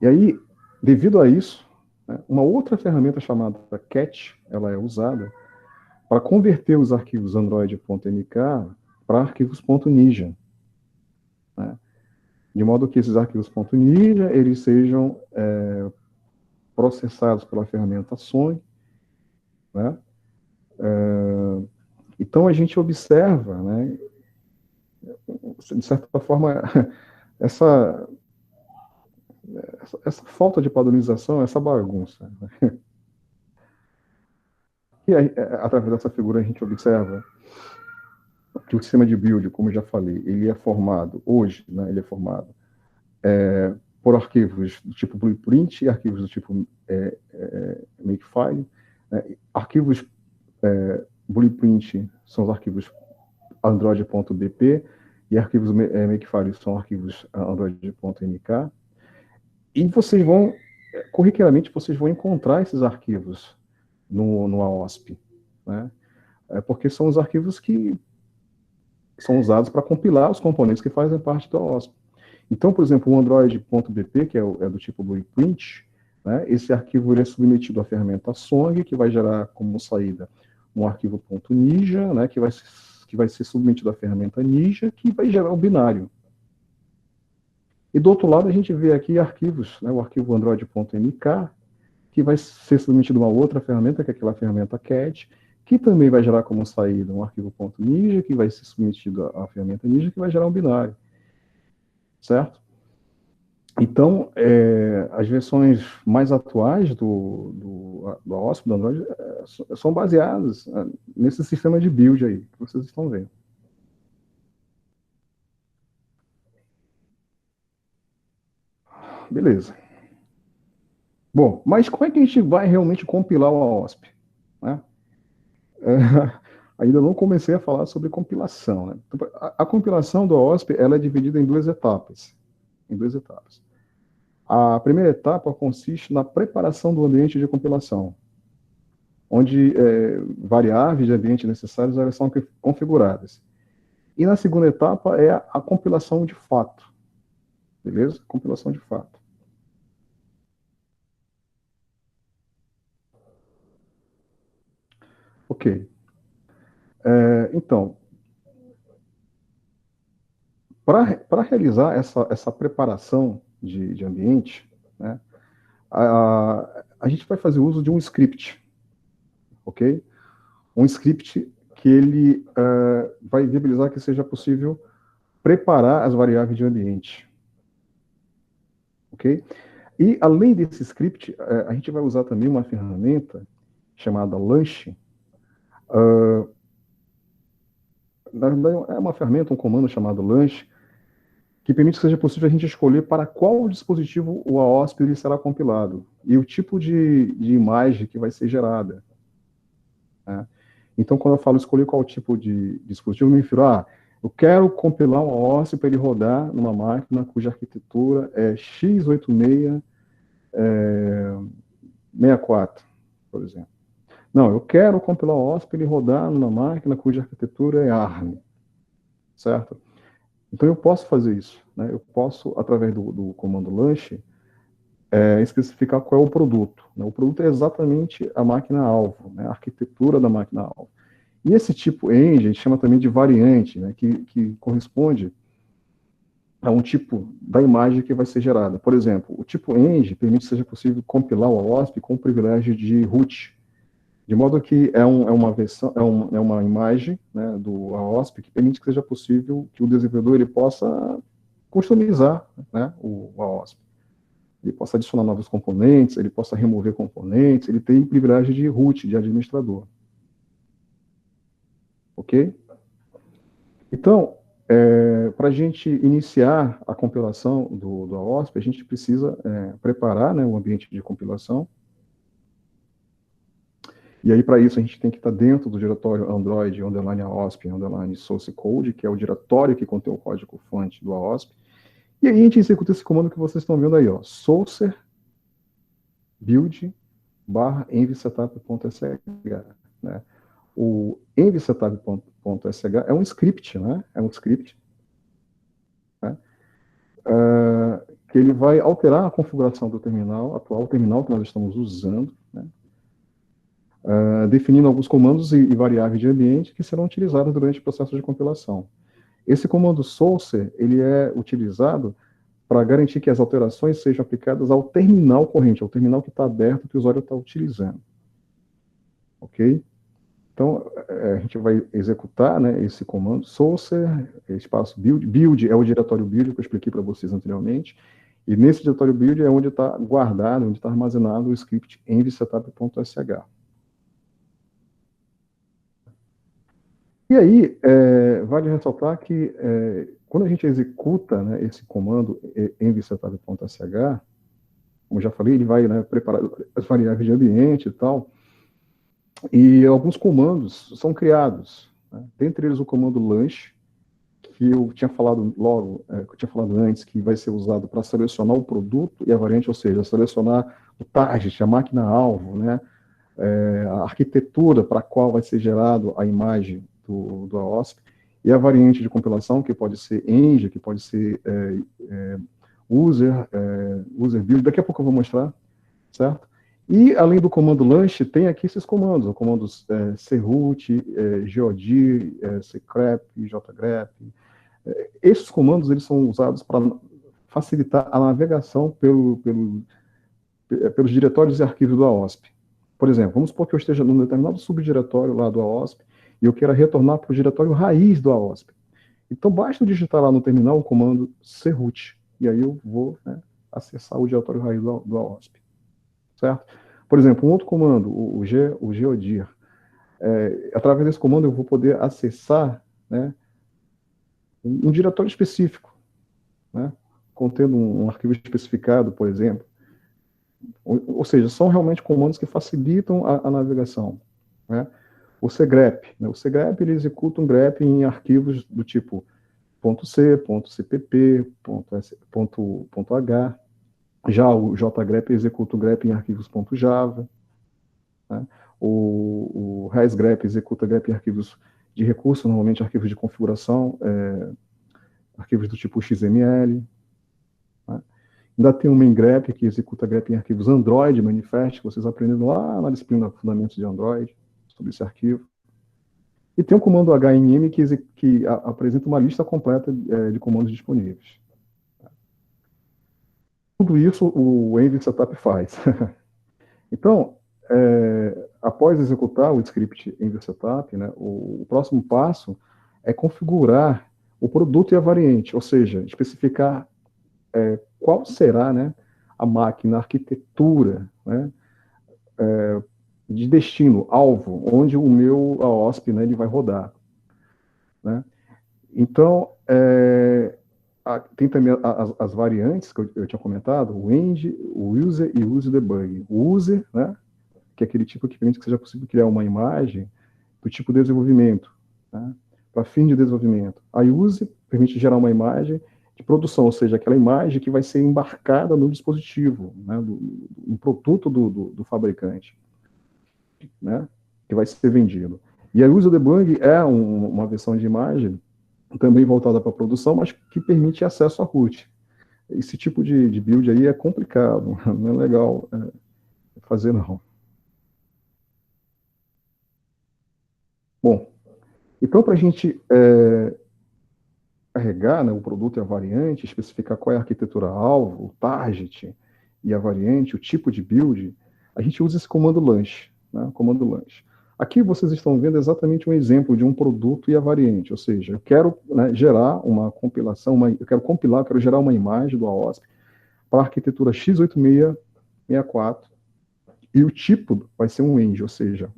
E aí, devido a isso, né, uma outra ferramenta chamada Catch, ela é usada para converter os arquivos Android.mk para arquivos .ninja. Né? De modo que esses arquivos .ninja, eles sejam processados pela ferramenta Song, né? Então, a gente observa, né, de certa forma, essa falta de padronização, essa bagunça. Né? E aí, através dessa figura, a gente observa que o sistema de build, como eu já falei, ele é formado, hoje, né, ele é formado por arquivos do tipo Blueprint e arquivos do tipo Makefile. Né? Arquivos Blueprint são os arquivos android.bp e arquivos Makefile são arquivos android.mk. E vocês vão, corriqueiramente, vocês vão encontrar esses arquivos no AOSP, né? Porque são os arquivos que são usados para compilar os componentes que fazem parte do AOSP. Então, por exemplo, o android.bp, que é do tipo Blueprint, né, esse arquivo ele é submetido à ferramenta Song, que vai gerar como saída um arquivo .ninja, né, que vai ser submetido à ferramenta Ninja, que vai gerar o binário. E do outro lado a gente vê aqui arquivos, né, o arquivo android.mk, que vai ser submetido a uma outra ferramenta, que é aquela ferramenta Cat, que também vai gerar como saída um arquivo .ninja, que vai ser submetido à ferramenta Ninja, que vai gerar um binário. Certo? Então, as versões mais atuais do AOSP, do Android, são baseadas nesse sistema de build aí, que vocês estão vendo. Beleza. Bom, mas como é que a gente vai realmente compilar o AOSP? Né? Ainda não comecei a falar sobre compilação. Né? A compilação do AOSP ela é dividida em duas etapas. A primeira etapa consiste na preparação do ambiente de compilação, onde variáveis de ambiente necessárias elas são configuradas. E na segunda etapa é a compilação de fato. Beleza? Compilação de fato. Ok. Então, para realizar essa preparação de ambiente, né, a gente vai fazer uso de um script, ok? Um script que ele vai viabilizar que seja possível preparar as variáveis de ambiente, ok? E além desse script, a gente vai usar também uma ferramenta chamada Launch. Na verdade, é uma ferramenta, um comando chamado Launch, que permite que seja possível a gente escolher para qual dispositivo o AOSP ele será compilado e o tipo de imagem que vai ser gerada. Né? Então, quando eu falo escolher qual tipo de dispositivo, eu me refiro a, eu quero compilar um AOSP para ele rodar numa máquina cuja arquitetura é x8664, por exemplo. Não, eu quero compilar o AOSP para ele rodar numa máquina cuja arquitetura é ARM, certo? Então, eu posso fazer isso. Né? Eu posso, através do comando launch, especificar qual é o produto. Né? O produto é exatamente a máquina-alvo, né? A arquitetura da máquina-alvo. E esse tipo ENG, a gente chama também de variante, né? que corresponde a um tipo da imagem que vai ser gerada. Por exemplo, o tipo ENG permite que seja possível compilar o AOSP com o privilégio de root, de modo que é uma versão, é uma imagem, né, do AOSP que permite que seja possível que o desenvolvedor ele possa customizar, né, o AOSP. Ele possa adicionar novos componentes, ele possa remover componentes, ele tem privilégio de root, de administrador. Ok? Então, para a gente iniciar a compilação do AOSP, a gente precisa preparar, né, o ambiente de compilação. E aí, para isso, a gente tem que estar dentro do diretório Android _AOSP _source code, que é o diretório que contém o código-fonte do AOSP. E aí a gente executa esse comando que vocês estão vendo aí, ó, sourcer build /envsetup.sh, né? O envsetup.sh é um script, né? É um script, né? Que ele vai alterar a configuração do terminal, atual terminal que nós estamos usando, né? Definindo alguns comandos e variáveis de ambiente que serão utilizados durante o processo de compilação. Esse comando sourcer, ele é utilizado para garantir que as alterações sejam aplicadas ao terminal corrente, ao terminal que está aberto, que o usuário está utilizando. Ok? Então, a gente vai executar, né, esse comando sourcer, espaço build. Build é o diretório build que eu expliquei para vocês anteriormente. E nesse diretório build é onde está guardado, onde está armazenado o script envsetup.sh. E aí, vale ressaltar que quando a gente executa, né, esse comando envsetup.sh, como já falei, ele vai, né, preparar as variáveis de ambiente e tal, e alguns comandos são criados, né? Dentre eles o comando launch, que eu tinha falado que eu tinha falado antes, que vai ser usado para selecionar o produto e a variante, ou seja, selecionar o target, a máquina-alvo, né, a arquitetura para a qual vai ser gerado a imagem do AOSP, e a variante de compilação, que pode ser ENG, que pode ser user build, daqui a pouco eu vou mostrar, certo? E, além do comando launch, tem aqui esses comandos, os comandos chroot, geodir, ccrep, jgrep. Esses comandos eles são usados para facilitar a navegação pelos diretórios e arquivos do AOSP. Por exemplo, vamos supor que eu esteja num determinado subdiretório lá do AOSP e eu queira retornar para o diretório raiz do AOSP. Então, basta eu digitar lá no terminal o comando chroot, e aí eu vou, né, acessar o diretório raiz do AOSP. Certo? Por exemplo, um outro comando, o geodir. Através desse comando eu vou poder acessar, né, um diretório específico, né, contendo um arquivo especificado, por exemplo. Ou seja, são realmente comandos que facilitam a navegação. Né? O cgrep. Né, o cgrep ele executa um grep em arquivos do tipo .c, .cpp, .h. Já o jgrep executa o grep em arquivos .java. Né? O resgrep executa grep em arquivos de recurso, normalmente arquivos de configuração, arquivos do tipo XML. Né? Ainda tem o maingrep, que executa grep em arquivos Android Manifest, que vocês aprenderam lá na disciplina Fundamentos de Android, sobre esse arquivo. E tem o comando HNM, que apresenta uma lista completa de comandos disponíveis. Tudo isso o envsetup faz. Então, após executar o script envsetup, né, o próximo passo é configurar o produto e a variante, ou seja, especificar qual será, né, a máquina, a arquitetura, né, de destino, alvo, onde o meu AOSP, né, ele vai rodar. Né? Então, tem também as variantes que eu tinha comentado, o end, o user e o use debug. O user, né, que é aquele tipo que permite que seja possível criar uma imagem do tipo desenvolvimento, né, para fim de desenvolvimento. A use permite gerar uma imagem de produção, ou seja, aquela imagem que vai ser embarcada no dispositivo, né, no produto do fabricante, né, que vai ser vendido. E a use debug é uma versão de imagem também voltada para a produção, mas que permite acesso a root. Esse tipo de build aí é complicado, não é legal fazer, não. Bom, então para a gente carregar, né, o produto e a variante, especificar qual é a arquitetura-alvo, o target e a variante, o tipo de build, a gente usa esse comando launch, né, comando launch. Aqui vocês estão vendo exatamente um exemplo de um produto e a variante, ou seja, eu quero, né, gerar uma compilação, eu quero gerar uma imagem do AOSP para a arquitetura x86-64 e o tipo vai ser um end, ou seja,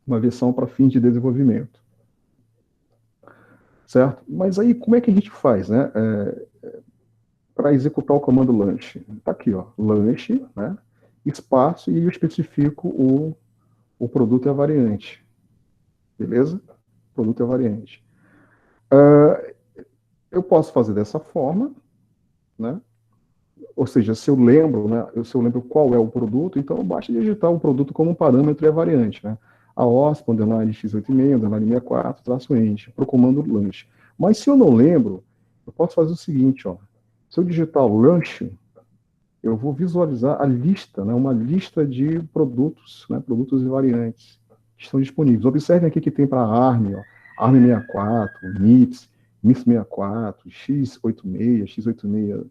uma versão para fins de desenvolvimento. Certo? Mas aí como é que a gente faz, né? Para executar o comando launch? Está aqui, ó, launch, né? Espaço, e eu especifico o produto e a variante. Beleza? Produto e a variante. Eu posso fazer dessa forma, né? Ou seja, se eu lembro, né? Se eu lembro qual é o produto, então basta digitar o produto como um parâmetro e a variante, né? A OSP, underline x86, underline 64, traço end, para o comando launch. Mas se eu não lembro, eu posso fazer o seguinte, ó. Se eu digitar launch, eu vou visualizar a lista, né? Uma lista de produtos, né? Produtos e variantes que estão disponíveis. Observem aqui que tem para ARM, ó, ARM64, MIPS 64, x86, x86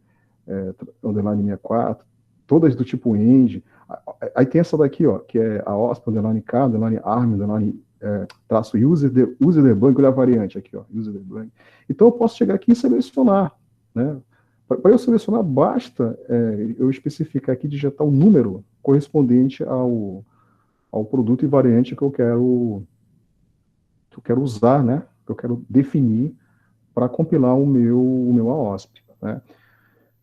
underline 64, todas do tipo end. Aí tem essa daqui, ó, que é a OSP, underline K, underline ARM, underline traço user debug, olha a variante aqui, ó, user debug. Então eu posso chegar aqui e selecionar, né? Para eu selecionar, basta eu especificar aqui, digitar o número correspondente ao produto e variante que eu quero usar, né? Que eu quero definir para compilar o meu AOSP, né?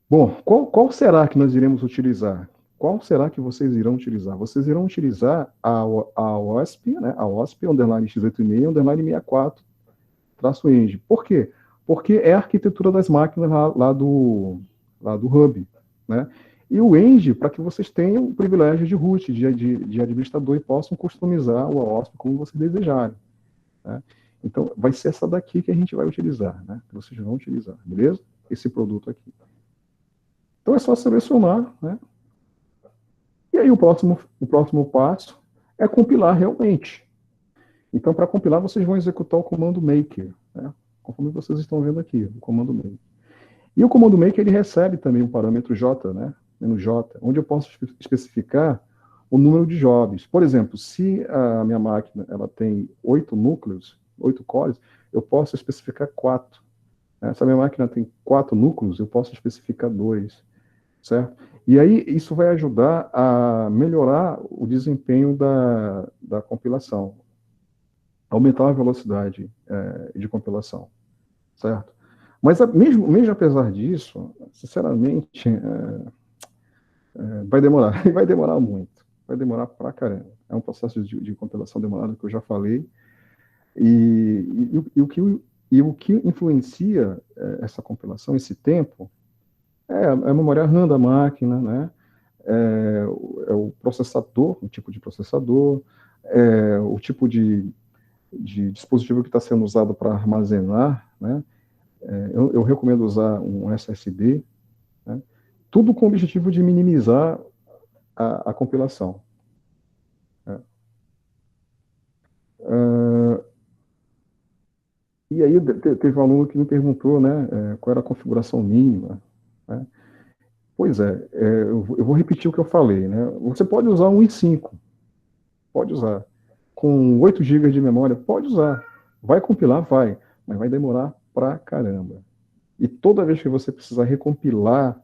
Bom, qual será que nós iremos utilizar? Qual será que vocês irão utilizar? Vocês irão utilizar a OSP, né? A OSP, underline x86, underline 64, traço end. Por quê? Porque é a arquitetura das máquinas lá do hub, né? E o end, para que vocês tenham o privilégio de root, de administrador, e possam customizar o OSP como vocês desejarem, né? Então, vai ser essa daqui que a gente vai utilizar, né? Que vocês vão utilizar, beleza? Esse produto aqui. Então é só selecionar, né? E aí o próximo passo é compilar realmente. Então, para compilar, vocês vão executar o comando maker, né? Conforme vocês estão vendo aqui, o comando maker. E o comando maker, ele recebe também o parâmetro J, né? -J, onde eu posso especificar o número de jobs. Por exemplo, se a minha máquina ela tem 8 núcleos, 8 cores, eu posso especificar 4. Né? Se a minha máquina tem 4 núcleos, eu posso especificar 2. Certo? E aí isso vai ajudar a melhorar o desempenho da compilação, aumentar a velocidade de compilação, certo? Mas mesmo apesar disso, sinceramente, vai demorar, e vai demorar muito, vai demorar pra caramba. É um processo de compilação demorado que eu já falei, e o que influencia essa compilação, esse tempo, é a memória RAM da máquina, né? É o processador, o tipo de processador, o tipo de dispositivo que está sendo usado para armazenar, né? Eu recomendo usar um SSD, né? Tudo com o objetivo de minimizar a compilação. Né? E aí teve um aluno que me perguntou, né, qual era a configuração mínima, né? Pois eu vou repetir o que eu falei, né? Você pode usar um i5, pode usar. Com 8 GB de memória, pode usar. Vai compilar? Vai. Mas vai demorar pra caramba. E toda vez que você precisar recompilar,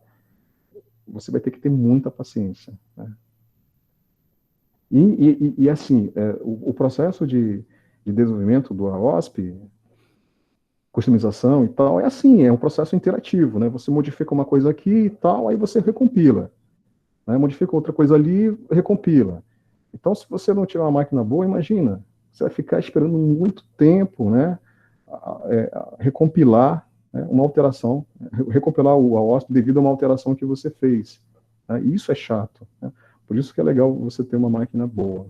você vai ter que ter muita paciência, né? E assim, o processo de desenvolvimento do AOSP, customização e tal, é assim, é um processo interativo, né? Você modifica uma coisa aqui e tal, aí você recompila, né? Modifica outra coisa ali, recompila. Então, se você não tiver uma máquina boa, imagina, você vai ficar esperando muito tempo, né? Recompilar, né, uma alteração, recompilar o AOSP devido a uma alteração que você fez. Né? E isso é chato, né? Por isso que é legal você ter uma máquina boa.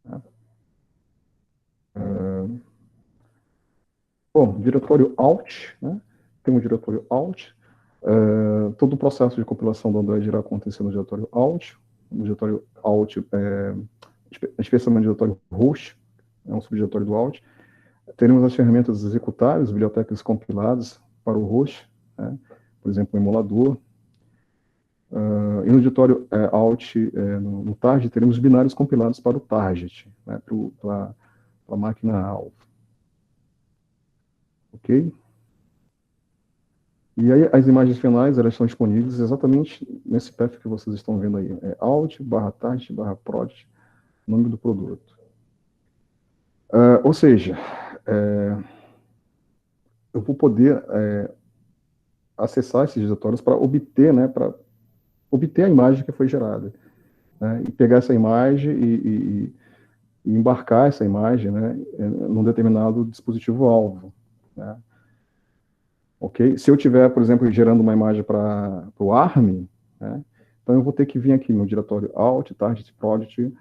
Né? Bom, diretório Alt, né? Tem um diretório Alt. Todo o processo de compilação do Android irá acontecer no diretório Alt. No diretório Alt, especialmente no diretório host, é um subdiretório do Alt. Teremos as ferramentas executáveis, bibliotecas compiladas para o host, né? Por exemplo, o emulador. E no diretório Alt, no target, teremos binários compilados para o target, né? Para a máquina-alvo. Ok? E aí as imagens finais, elas estão disponíveis exatamente nesse path que vocês estão vendo aí. alt/target/project, nome do produto. Ou seja, eu vou poder acessar esses diretórios para obter, né, a imagem que foi gerada, né, e pegar essa imagem e embarcar essa imagem, né, num determinado dispositivo-alvo, né. Ok? Se eu tiver, por exemplo, gerando uma imagem para o ARM, né, então eu vou ter que vir aqui no diretório alt, target, project,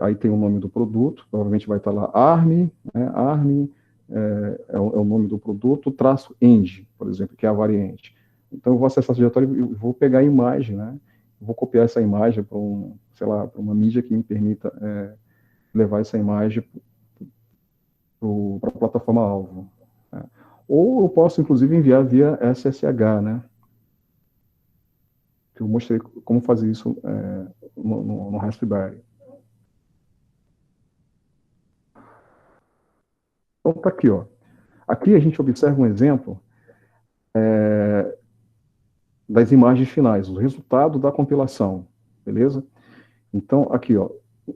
aí tem o nome do produto, provavelmente vai estar lá ARM, né, ARM é o nome do produto, traço end, por exemplo, que é a variante. Então eu vou acessar esse diretório e vou pegar a imagem, né, vou copiar essa imagem para sei lá, para uma mídia que me permita levar essa imagem para a plataforma-alvo. Né. Ou eu posso, inclusive, enviar via SSH, né? Que eu mostrei como fazer isso no Raspberry. Então, tá aqui, ó. Aqui a gente observa um exemplo das imagens finais, o resultado da compilação, beleza? Então, aqui, ó.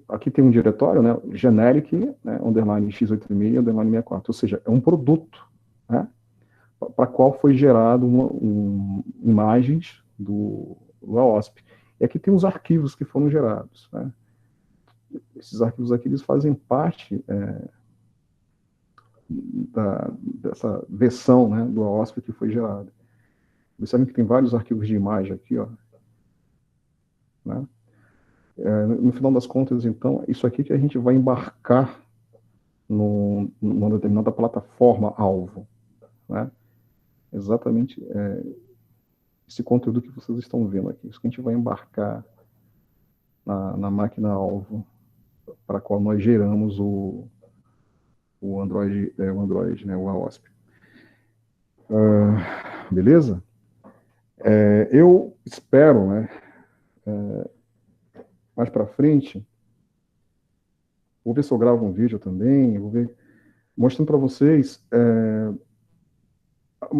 Aqui tem um diretório, né? Generic, né, underline x86, underline 64. Ou seja, é um produto, né? Para qual foi gerado imagens do AOSP. E aqui tem os arquivos que foram gerados, né? Esses arquivos aqui, eles fazem parte dessa versão, né, do AOSP que foi gerada. Vocês sabem que tem vários arquivos de imagem aqui, ó, né? No final das contas, então, isso aqui que a gente vai embarcar numa determinada plataforma-alvo, né? Exatamente esse conteúdo que vocês estão vendo aqui, isso que a gente vai embarcar na máquina-alvo para a qual nós geramos o Android, né, o AOSP. Beleza? Eu espero, né, mais para frente, vou ver se eu gravo um vídeo também, vou ver, mostrando para vocês,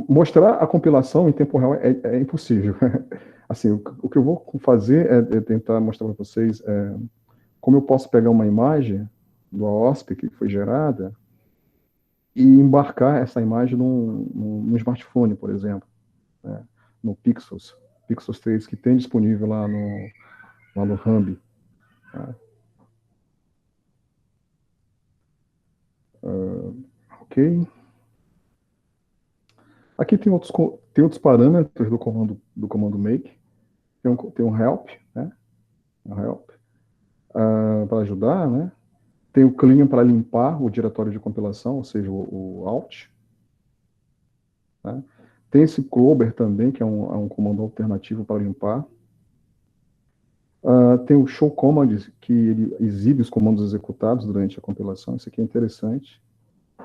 mostrar a compilação em tempo real é impossível. Assim, o que eu vou fazer é tentar mostrar para vocês como eu posso pegar uma imagem do AOSP que foi gerada e embarcar essa imagem num smartphone, por exemplo, né, no Pixels 3, que tem disponível lá no Humby. Tá? Ok. Aqui tem outros parâmetros do comando make. Tem um help, né? Um help para ajudar, né? Tem o clean para limpar o diretório de compilação, ou seja, o alt. Né? Tem esse clobber também, que é um comando alternativo para limpar. Tem o show command, que ele exibe os comandos executados durante a compilação. Isso aqui é interessante,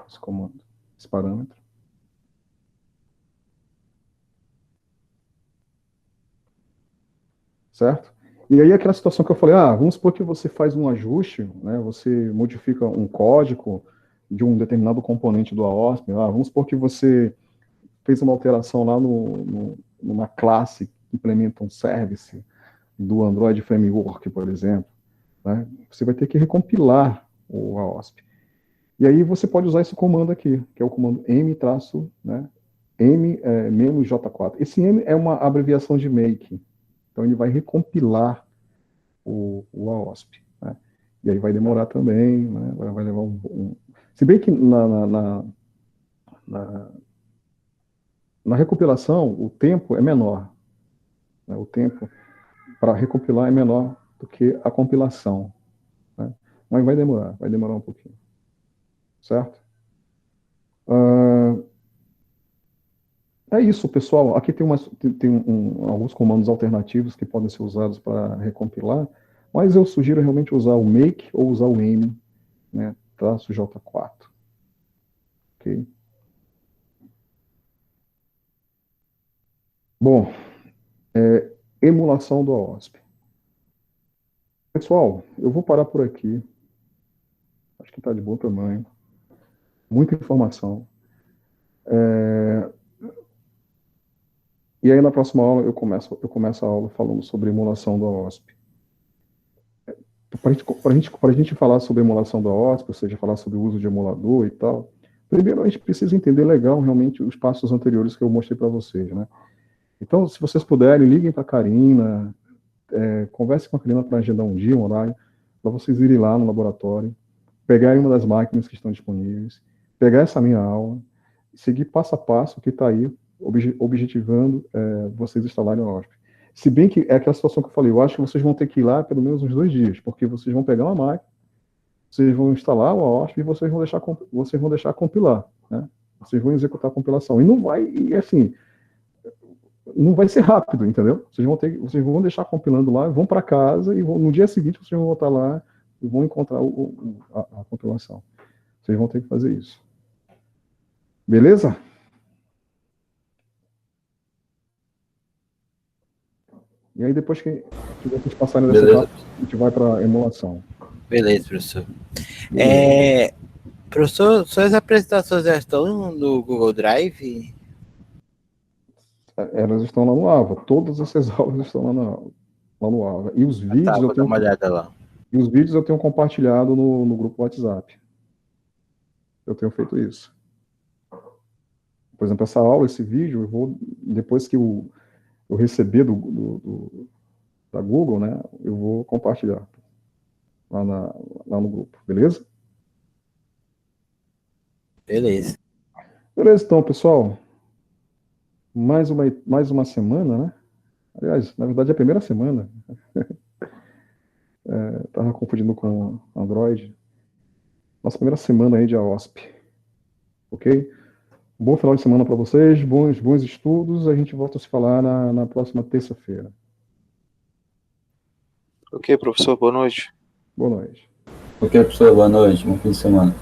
esse comando, esse parâmetro. Certo? E aí aquela situação que eu falei, vamos supor que você faz um ajuste, né, você modifica um código de um determinado componente do AOSP, vamos supor que você fez uma alteração lá numa classe que implementa um service do Android Framework, por exemplo, né, você vai ter que recompilar o AOSP. E aí você pode usar esse comando aqui, que é o comando m né, menos J4. Esse M é uma abreviação de make. Então ele vai recompilar o AOSP. Né? E aí vai demorar também, né? Vai levar Se bem que na recompilação o tempo é menor. Né? O tempo para recompilar é menor do que a compilação. Né? Mas vai demorar um pouquinho. Certo? É isso, pessoal. Aqui tem alguns comandos alternativos que podem ser usados para recompilar, mas eu sugiro realmente usar o make ou usar o m, né, -J4. Ok? Bom, emulação do AOSP. Pessoal, eu vou parar por aqui. Acho que está de bom tamanho. Muita informação. E aí, na próxima aula, eu começo a aula falando sobre emulação do AOSP. Para a gente falar sobre emulação da AOSP, ou seja, falar sobre o uso de emulador e tal, primeiro a gente precisa entender legal realmente os passos anteriores que eu mostrei para vocês, né? Então, se vocês puderem, liguem para a Karina, converse com a Karina para agendar um dia, um horário, para vocês irem lá no laboratório, pegarem uma das máquinas que estão disponíveis, pegar essa minha aula, seguir passo a passo que está aí, objetivando vocês instalarem o AOSP. Se bem que é aquela situação que eu falei, eu acho que vocês vão ter que ir lá pelo menos uns 2 dias, porque vocês vão pegar uma máquina, vocês vão instalar o AOSP e vocês vão deixar compilar, né? Vocês vão executar a compilação. E não vai, assim, não vai ser rápido, entendeu? Vocês vão deixar compilando lá, vão para casa e no dia seguinte vocês vão voltar lá e vão encontrar a compilação. Vocês vão ter que fazer isso. Beleza? E aí, depois que vocês passarem dessa etapa, a gente vai para a emulação. Beleza, professor. Professor, suas apresentações já estão no Google Drive? Elas estão lá no AVA. Todas essas aulas estão lá no AVA. E os vídeos vou dar uma olhada lá. E os vídeos eu tenho compartilhado no grupo WhatsApp. Eu tenho feito isso. Por exemplo, essa aula, esse vídeo, eu vou, depois que eu receber da Google, né, eu vou compartilhar lá no grupo, beleza? Beleza. Beleza, então, pessoal. Mais uma semana, né? Aliás, na verdade, é a primeira semana. Estava confundindo com Android. Nossa primeira semana aí de AOSP. Ok? Bom final de semana para vocês, bons estudos. A gente volta a se falar na próxima terça-feira. Ok, professor, boa noite. Boa noite. Ok, professor, boa noite, bom fim de semana.